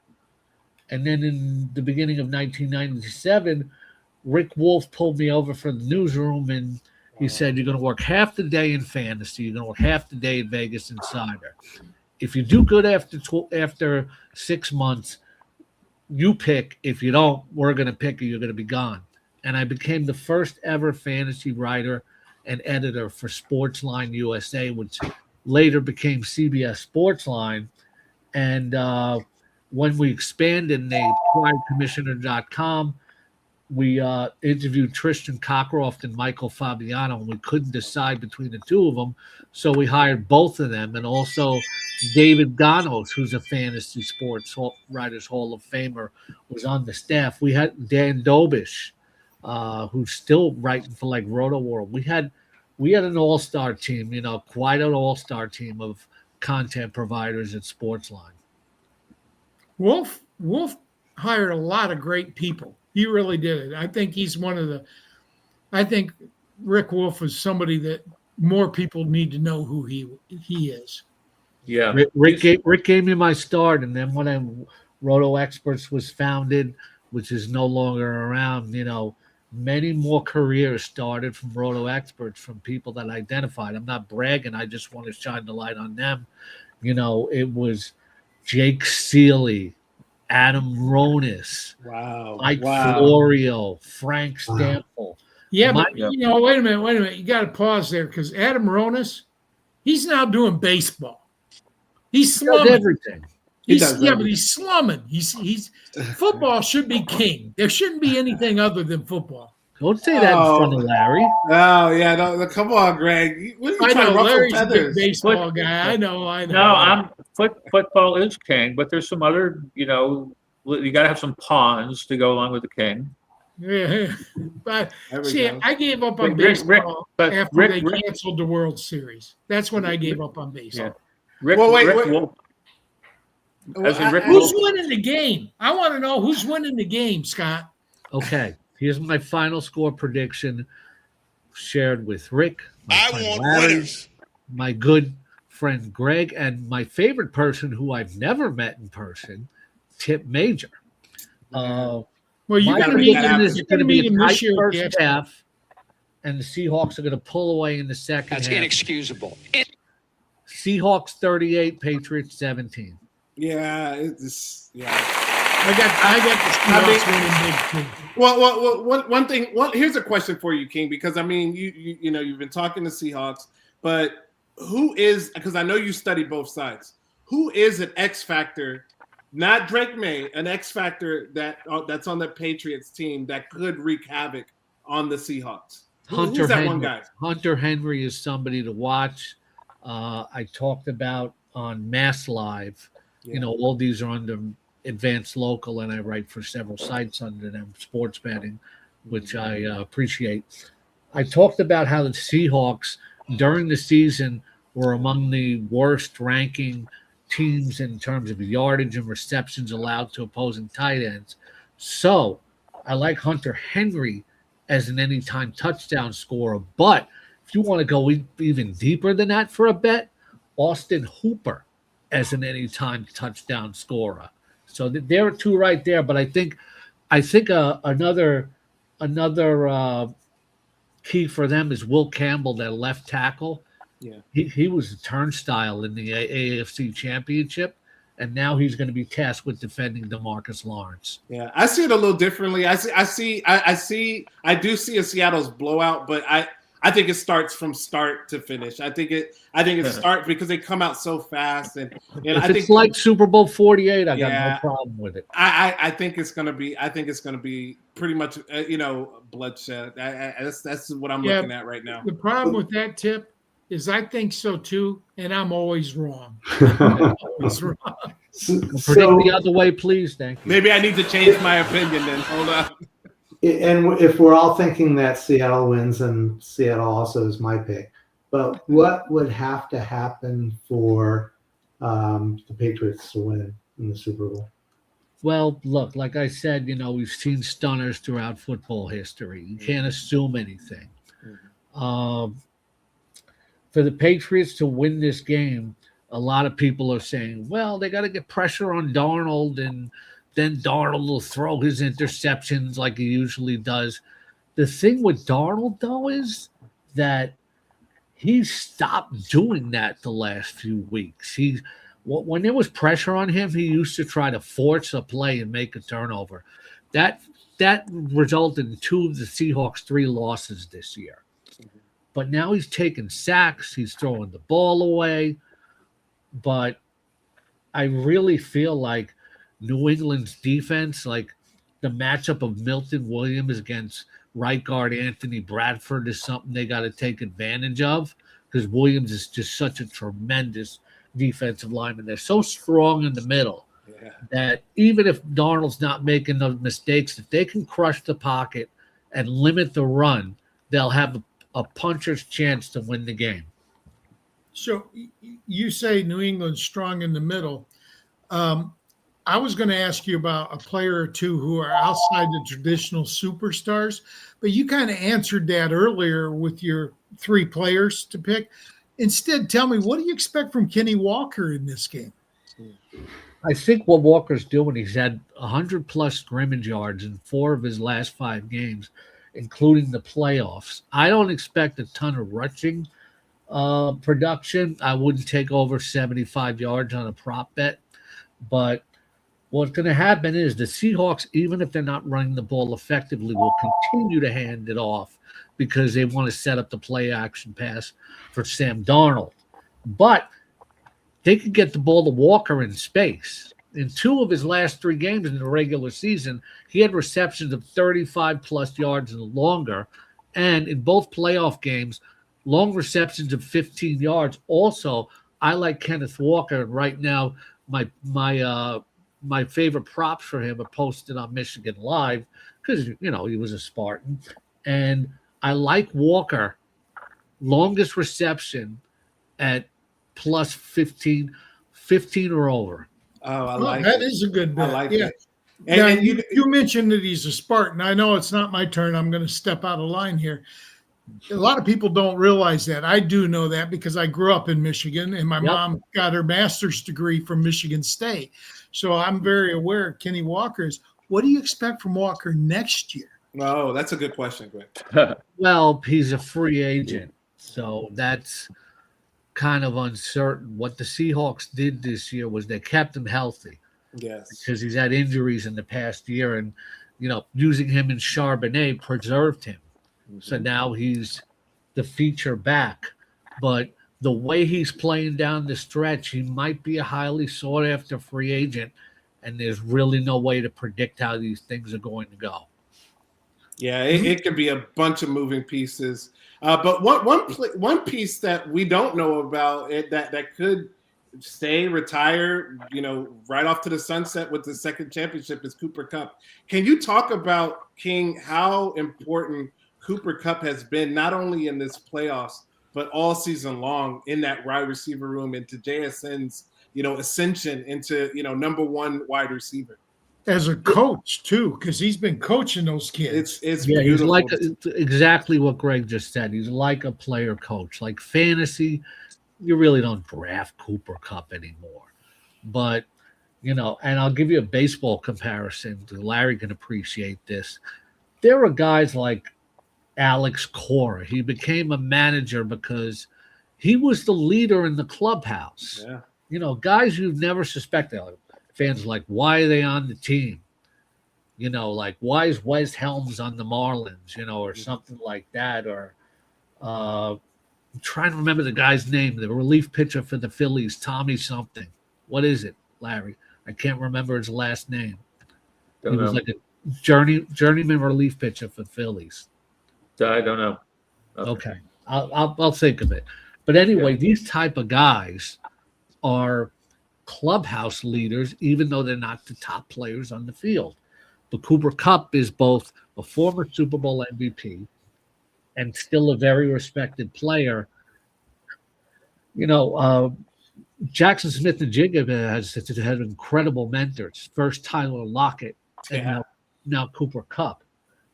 And then in the beginning of 1997, Rick Wolf pulled me over from the newsroom, and he said, you're going to work half the day in fantasy. You're going to work half the day in Vegas Insider. If you do good after 6 months, you pick. If you don't, we're going to pick you. You're going to be gone. And I became the first ever fantasy writer and editor for Sportsline USA, which later became CBS Sportsline. And when we expanded and they acquired commissioner.com, we interviewed Tristan Cockcroft and Michael Fabiano, and we couldn't decide between the two of them. So we hired both of them, and also David Ganos, who's a fantasy sports writers Hall of Famer, was on the staff. We had Dan Dobish, who's still writing for like Roto World. We had an all-star team, quite an all-star team of content providers at Sportsline. Wolf hired a lot of great people. He really did it. I think he's I think Rick Wolf is somebody that more people need to know who he is. Yeah. Rick gave me my start, and then when Roto Experts was founded, which is no longer around, many more careers started from Roto Experts, from people that identified. I'm not bragging. I just want to shine the light on them. It was Jake Seeley, Adam Ronis, Mike Florio, Frank Stample. Yeah, but wait a minute. You got to pause there because Adam Ronis, he's now doing baseball. He's slumming. Does everything. But he's slumming. He's football should be king. There shouldn't be anything other than football. Don't say that in front of Larry. Oh yeah, no, come on, Greg. What are you trying to ruffle Larry's feathers? a big baseball guy. I know. No, football is king, but there's some other, you got to have some pawns to go along with the king. Yeah, but see, go. I gave up on baseball after they canceled the World Series. That's when I gave up on baseball. Yeah. Who's winning the game? I want to know who's winning the game, Scott. Okay, here's my final score prediction shared with Rick, winners. My good friend Greg, and my favorite person who I've never met in person, Tip Major. Well, you're going to meet him this year. First half, and the Seahawks are going to pull away in the second half. That's inexcusable. Seahawks 38, Patriots 17. Yeah, I got the Seahawks winning big too. Well, one thing. Here's a question for you, King, because you've been talking to Seahawks, but who is? Because I know you study both sides. Who is an X factor? Not Drake May, an X factor that's on the Patriots team that could wreak havoc on the Seahawks. Who's that one guy? Hunter Henry is somebody to watch. I talked about on Mass Live. Yeah. All these are under Advanced Local, and I write for several sites under them, sports betting, which I appreciate. I talked about how the Seahawks during the season were among the worst ranking teams in terms of yardage and receptions allowed to opposing tight ends. So I like Hunter Henry as an anytime touchdown scorer. But if you want to go even deeper than that for a bet, Austin Hooper as an anytime touchdown scorer. So there are two right there. But I think another key for them is Will Campbell, their left tackle. Yeah, he was a turnstile in the AFC Championship, and now he's going to be tasked with defending DeMarcus Lawrence. Yeah, I see it a little differently. I do see a Seattle's blowout, but I think it starts from start to finish. I think it starts because they come out so fast, and if it's like Super Bowl 48, I got no problem with it. I think it's gonna be pretty much bloodshed. That's what I'm looking at right now. The problem with that tip is I think so too, and I'm always wrong. I'm always wrong. Predict the other way, please. Thank you. Maybe I need to change my opinion then. Hold on. And if we're all thinking that Seattle wins, and Seattle also is my pick, but what would have to happen for the Patriots to win in the Super Bowl? Well, look, like I said, we've seen stunners throughout football history. You can't assume anything. For the Patriots to win this game, a lot of people are saying, well, they got to get pressure on Darnold, and then Darnold will throw his interceptions like he usually does. The thing with Darnold, though, is that he stopped doing that the last few weeks. When there was pressure on him, he used to try to force a play and make a turnover. That resulted in 2 of the Seahawks' 3 losses this year. But now he's taking sacks. He's throwing the ball away. But I really feel like New England's defense, like the matchup of Milton Williams against right guard Anthony Bradford, is something they got to take advantage of, because Williams is just such a tremendous defensive lineman. They're so strong in the middle that even if Darnold's not making those mistakes, if they can crush the pocket and limit the run, they'll have a puncher's chance to win the game. So you say New England's strong in the middle. I was going to ask you about a player or two who are outside the traditional superstars, but you kind of answered that earlier with your 3 players to pick. Instead, tell me, what do you expect from Kenny Walker in this game? I think what Walker's doing, he's had 100-plus scrimmage yards in 4 of his last 5 games, including the playoffs. I don't expect a ton of rushing production. I wouldn't take over 75 yards on a prop bet, but what's going to happen is the Seahawks, even if they're not running the ball effectively, will continue to hand it off because they want to set up the play action pass for Sam Darnold. But they could get the ball to Walker in space. In 2 of his last 3 games in the regular season, he had receptions of 35-plus yards and longer. And in both playoff games, long receptions of 15 yards. Also, I like Kenneth Walker. Right now, my favorite props for him are posted on Michigan Live because, he was a Spartan. And I like Walker, longest reception at plus 15 or over. Oh, I like that. It. Is a good bet. I like it. And, now, and you mentioned that he's a Spartan. I know it's not my turn. I'm going to step out of line here. A lot of people don't realize that. I do know that because I grew up in Michigan, and my mom got her master's degree from Michigan State. So I'm very aware of Kenny Walker's. What do you expect from Walker next year? Oh, that's a good question, Greg. Well, he's a free agent, so that's kind of uncertain. What the Seahawks did this year was they kept him healthy. Yes. Because he's had injuries in the past year, and, using him in Charbonnet preserved him. So now he's the feature back. But the way he's playing down the stretch, he might be a highly sought-after free agent, and there's really no way to predict how these things are going to go. Yeah, it could be a bunch of moving pieces. But one piece that we don't know about that could stay, retire, right off to the sunset with the second championship is Cooper Kupp. Can you talk about, King, how important Cooper Kupp has been not only in this playoffs, but all season long in that wide receiver room, into JSN's, ascension into, number 1 wide receiver? As a coach too, because he's been coaching those kids. It's beautiful. He's like exactly what Greg just said. He's like a player coach. Like fantasy, you really don't draft Cooper Kupp anymore. But, and I'll give you a baseball comparison. Larry can appreciate this. There are guys like Alex Cora. He became a manager because he was the leader in the clubhouse. Yeah. Guys you've never suspected. Fans are like, why are they on the team? Like, why is Wes Helms on the Marlins, or something like that. Or I'm trying to remember the guy's name, the relief pitcher for the Phillies, Tommy something. What is it, Larry? I can't remember his last name. He was like a journeyman relief pitcher for the Phillies. I don't know. Okay. I'll think of it. But anyway, these type of guys are clubhouse leaders, even though they're not the top players on the field. But Cooper Kupp is both a former Super Bowl MVP and still a very respected player. Jackson Smith and Jigga has had incredible mentors. First Tyler Lockett, and now Cooper Kupp.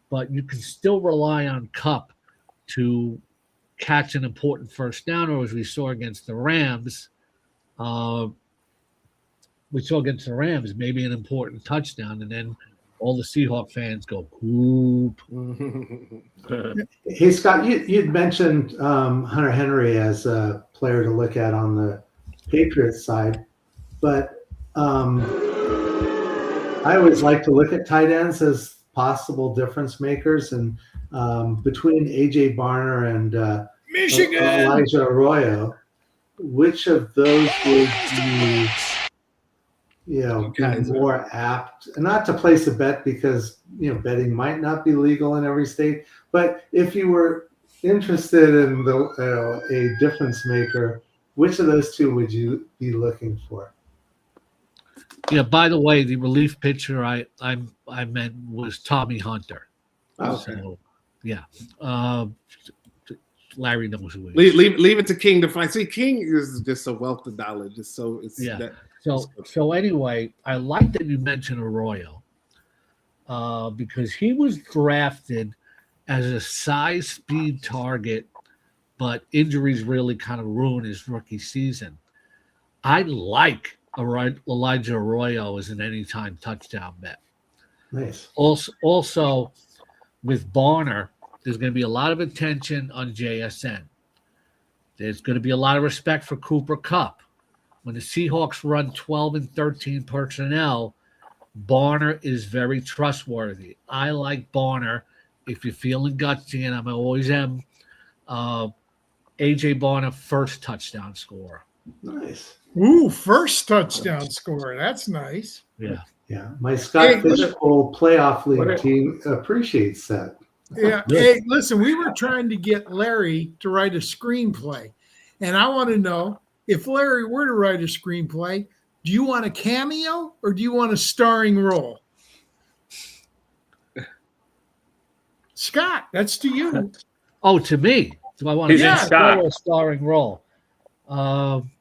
But you can still rely on Kupp to catch an important first down, or as we saw against the Rams, maybe an important touchdown, and then all the Seahawk fans go, Coop. Hey, Scott, you'd mentioned Hunter Henry as a player to look at on the Patriots side, but I always like to look at tight ends as possible difference makers. And between A.J. Barner and Michigan Elijah Arroyo, which of those would be more apt, not to place a bet because betting might not be legal in every state. But if you were interested in a difference maker, which of those two would you be looking for? Yeah. By the way, the relief pitcher I meant was Tommy Hunter. Okay. So, yeah. Larry knows who he is. Leave it to King to find. See, King is just a wealth of knowledge. So anyway, I like that you mentioned Arroyo because he was drafted as a size speed target, but injuries really kind of ruined his rookie season. I like Elijah Arroyo as an anytime touchdown bet. Nice. Also with Barner, there's going to be a lot of attention on JSN. There's going to be a lot of respect for Cooper Kupp. When the Seahawks run 12 and 13 personnel, Barner is very trustworthy. I like Barner. If you're feeling gutsy, and I always am, A.J. Barner, first touchdown scorer. Nice. Ooh, first touchdown scorer. That's nice. Yeah. Yeah. My Scott Fishbowl playoff league team appreciates that. Yeah. Hey, listen, we were trying to get Larry to write a screenplay. And I want to know, if Larry were to write a screenplay, do you want a cameo or do you want a starring role? Scott, that's to you. Oh, to me. Do I want a starring role? I'm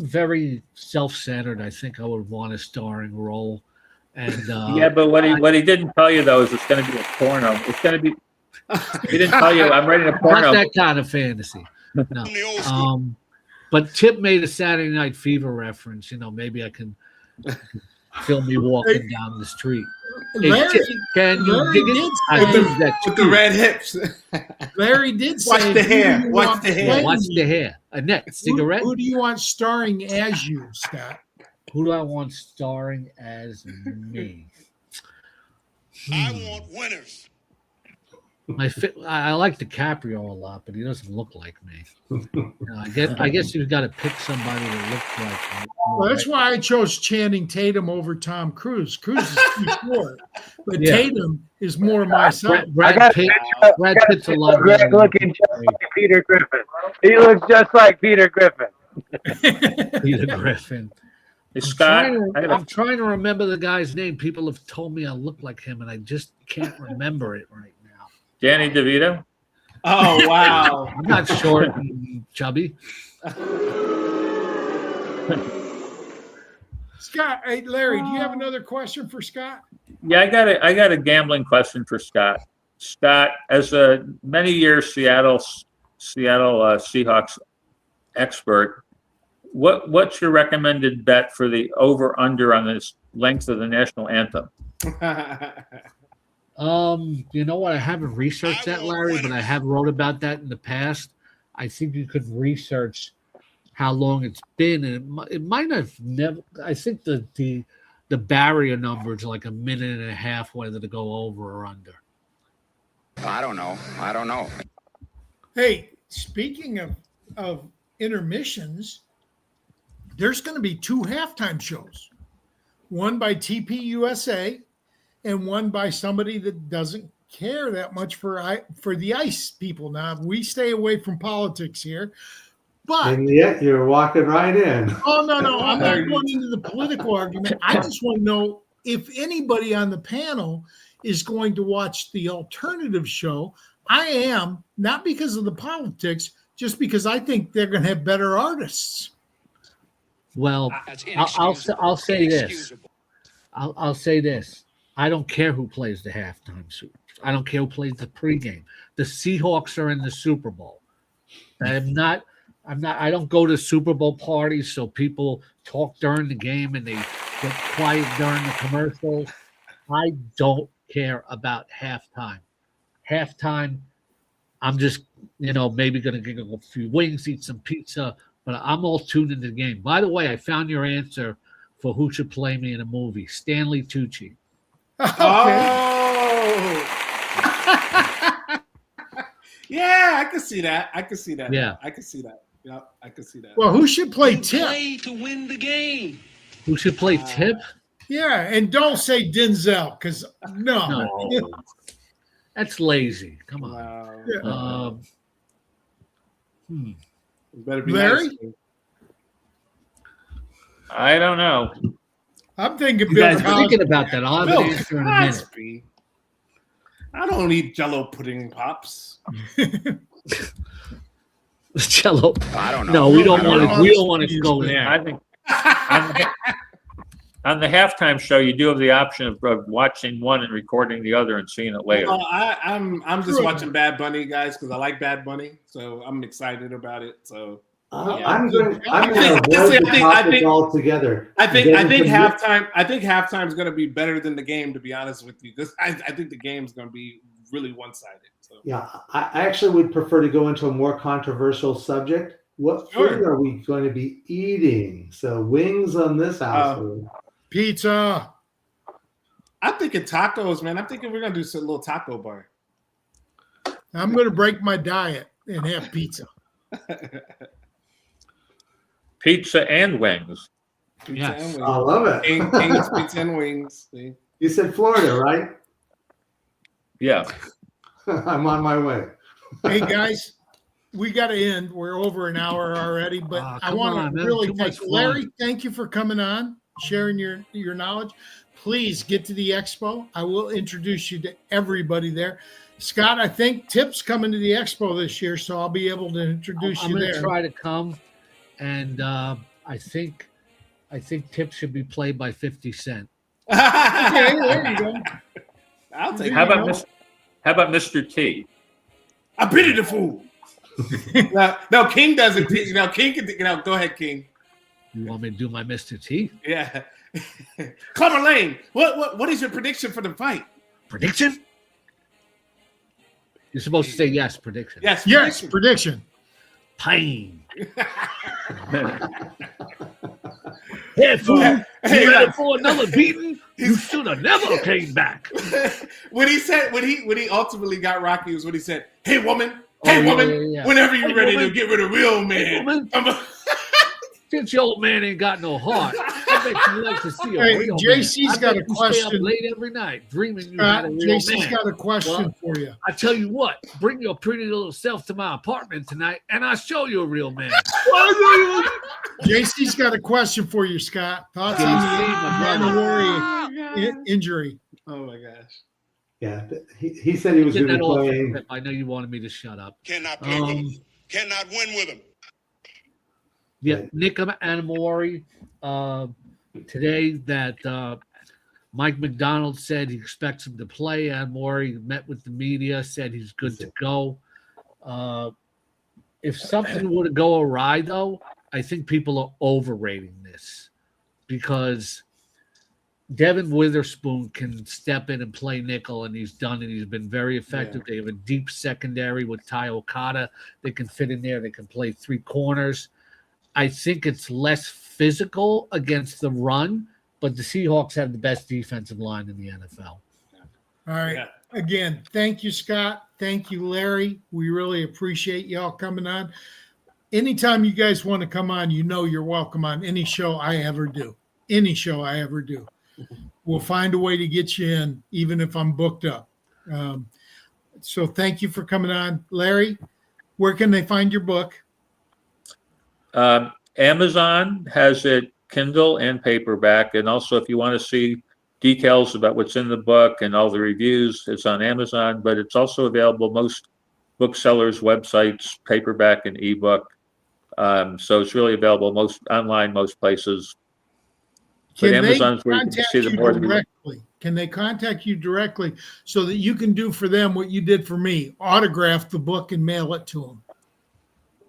very self-centered. I think I would want a starring role. And yeah, but what he didn't tell you though is it's going to be a porno. It's going to be. He didn't tell you I'm writing a porno. Not that kind of fantasy. No. But Tip made a Saturday Night Fever reference. Maybe I can film me walking down the street. Larry, Tip, can you dig it? With the red hips. Larry did say, watch the hair. Watch the hair. Watch the hair. Annette, cigarette. Who do you want starring as you, Scott? Who do I want starring as me? I want winners. I like DiCaprio a lot, but he doesn't look like me. I guess you've got to pick somebody that looks like me. Well, that's why I chose Channing Tatum over Tom Cruise. Cruise is too short, but Tatum is more my side. Brad Pitt's a lot Greg looking just like Peter Griffin. He looks just like Peter Griffin. Peter Griffin. I'm trying to remember the guy's name. People have told me I look like him, and I just can't remember it right now. Danny DeVito? Oh, wow. I'm not short and chubby. Scott, hey, Larry, do you have another question for Scott? Yeah, I got a gambling question for Scott. Scott, as a many years Seattle Seahawks expert, what's your recommended bet for the over/under on this length of the national anthem? You know what? I haven't researched that, Larry, but I have wrote about that in the past. I think you could research how long it's been, and it might have never. I think the barrier number is like a minute and a half, whether to go over or under. I don't know. Hey, speaking of intermissions, there's going to be 2 halftime shows, one by TPUSA and one by somebody that doesn't care that much for the ICE people. Now, we stay away from politics here, but and yet you're walking right in. Oh, no, I'm not going into the political argument. I just want to know if anybody on the panel is going to watch the alternative show. I am, not because of the politics, just because I think they're going to have better artists. Well, I'll say this. I'll say this. I don't care who plays the halftime suit. I don't care who plays the pregame. The Seahawks are in the Super Bowl. I don't go to Super Bowl parties so people talk during the game and they get quiet during the commercials. I don't care about halftime. Halftime, I'm just, maybe going to get a few wings, eat some pizza, but I'm all tuned into the game. By the way, I found your answer for who should play me in a movie. Stanley Tucci. Oh. Yeah, I can see that. Yeah. I can see that. Yeah, I can see that. Well, who should play Tip? Play to win the game. We should play Tip. Yeah, and don't say Denzel because no. No, that's lazy. Come on. Wow. Yeah. Better be Larry? nice. I don't know. I'm thinking You Bill guys Cosby. Thinking about that. I'll have Bill an answer in a minute. Cosby. I don't eat Jello pudding pops. Jello. I don't know. No, we don't I want know. to. We don't want to go I there. think on the halftime show, you do have the option of watching one and recording the other and seeing it later. Well, I'm just watching Bad Bunny, guys, because I like Bad Bunny, so I'm excited about it. So I'm going to avoid honestly, the topic altogether. I think halftime is going to be better than the game. To be honest with you, because I think the game's going to be really one-sided. So. Yeah, I actually would prefer to go into a more controversial subject. What food are we going to be eating? So wings on this household. Pizza. I'm thinking tacos, man. I'm thinking we're going to do a little taco bar. I'm going to break my diet and have pizza. Pizza and wings. Pizza and wings. I love it. King's Pizza and Wings. See? You said Florida, right? Yeah. I'm on my way. Hey, guys, we got to end. We're over an hour already, but I come want on, to man. really Too thank much Larry. fun. Thank you for coming on, sharing your knowledge. Please get to the expo. I will introduce you to everybody there. Scott, I think Tip's coming to the expo this year, so I'll be able to introduce I'm you going to there. try to come, and I think Tip should be played by 50 Cent. Okay, there you go. I'll take How it. about Mr. T? I pity the fool. No, King doesn't. No, King can. Go ahead, King. You want me to do my Mr. T? Yeah. Clubber Lane. What is your prediction for the fight? Prediction? You're supposed to say yes, prediction. Yes. Yes, prediction. Pain. Hey, fool, you ready for another beating? You should have never came back. when he ultimately got Rocky was when he said, "Hey woman, Yeah. whenever you're Hey, ready woman. to get rid of real Hey, man." woman. Since your old man ain't got no heart, I bet you like to see a Hey, real JC's man. I got bet a you question. Stay up late every night dreaming you had a real JC's man. got a question Well, for you. I tell you what, bring your pretty little self to my apartment tonight, and I'll show you a real man. JC's got a question for you, Scott. Thoughts on the Warrior injury? Oh my gosh. Yeah, he said he was Get going to that be off. playing. I know you wanted me to shut up. Cannot play with him. Cannot win with him. Yeah, Nick Anamori today that Mike McDonald said he expects him to play. Anamori met with the media, said he's good to go. If something were to go awry, though, I think people are overrating this because Devin Witherspoon can step in and play nickel, and he's done it. He's been very effective. They have a deep secondary with Ty Okada. They can fit in there. They can play three corners. I think it's less physical against the run, but the Seahawks have the best defensive line in the NFL. All right. Yeah. Again, thank you, Scott. Thank you, Larry. We really appreciate y'all coming on. Anytime you guys want to come on, you know you're welcome on any show I ever do. Any show I ever do. We'll find a way to get you in, even if I'm booked up. So thank you for coming on. Larry, where can they find your book? Amazon has it Kindle and paperback. And also, if you want to see details about what's in the book and all the reviews, it's on Amazon, but it's also available most booksellers' websites, paperback and ebook. So it's really available most online, most places. But Can they Amazon's where you can contact see the you more than directly? Can they contact you directly so that you can do for them what you did for me? Autograph the book and mail it to them.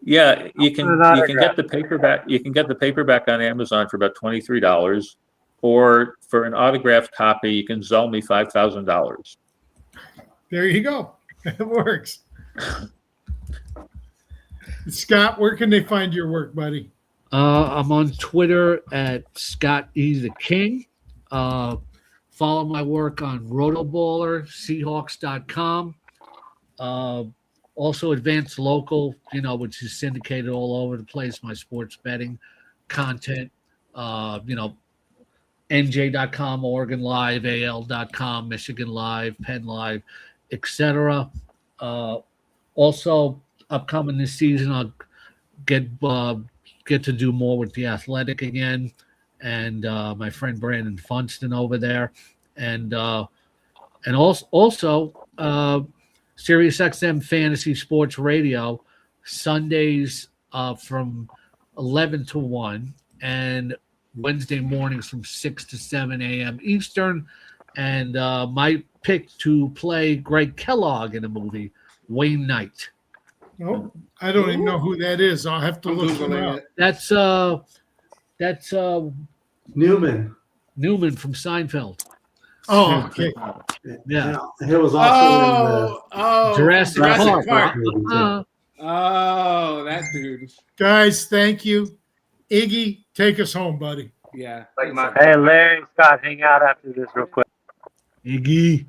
Yeah, you can get the paperback. You can get the paperback on Amazon for about $23, or for an autographed copy, you can Zelle me $5,000. There you go. It works. Scott, where can they find your work, buddy? I'm on Twitter at Scott E. the King. Follow my work on Rotoballer, Seahawks.com. Also Advanced Local, which is syndicated all over the place, my sports betting content. NJ.com, Oregon Live, AL.com, Michigan Live, Penn Live, etc. Also, upcoming this season, I'll get to do more with the Athletic again, and my friend Brandon Funston over there, and also Sirius XM Fantasy Sports Radio Sundays from 11 to 1, and Wednesday mornings from 6 to 7 a.m. Eastern. And my pick to play Greg Kellogg in a movie, Wayne Knight. No, I don't even know who that is. I'll have to look him up. That's Newman. Newman from Seinfeld. Oh, okay. Yeah. He was also Oh, Jurassic Park. Oh, that dude. Guys, thank you. Iggy, take us home, buddy. Yeah. Hey, Larry, Scott, hang out after this real quick. Iggy.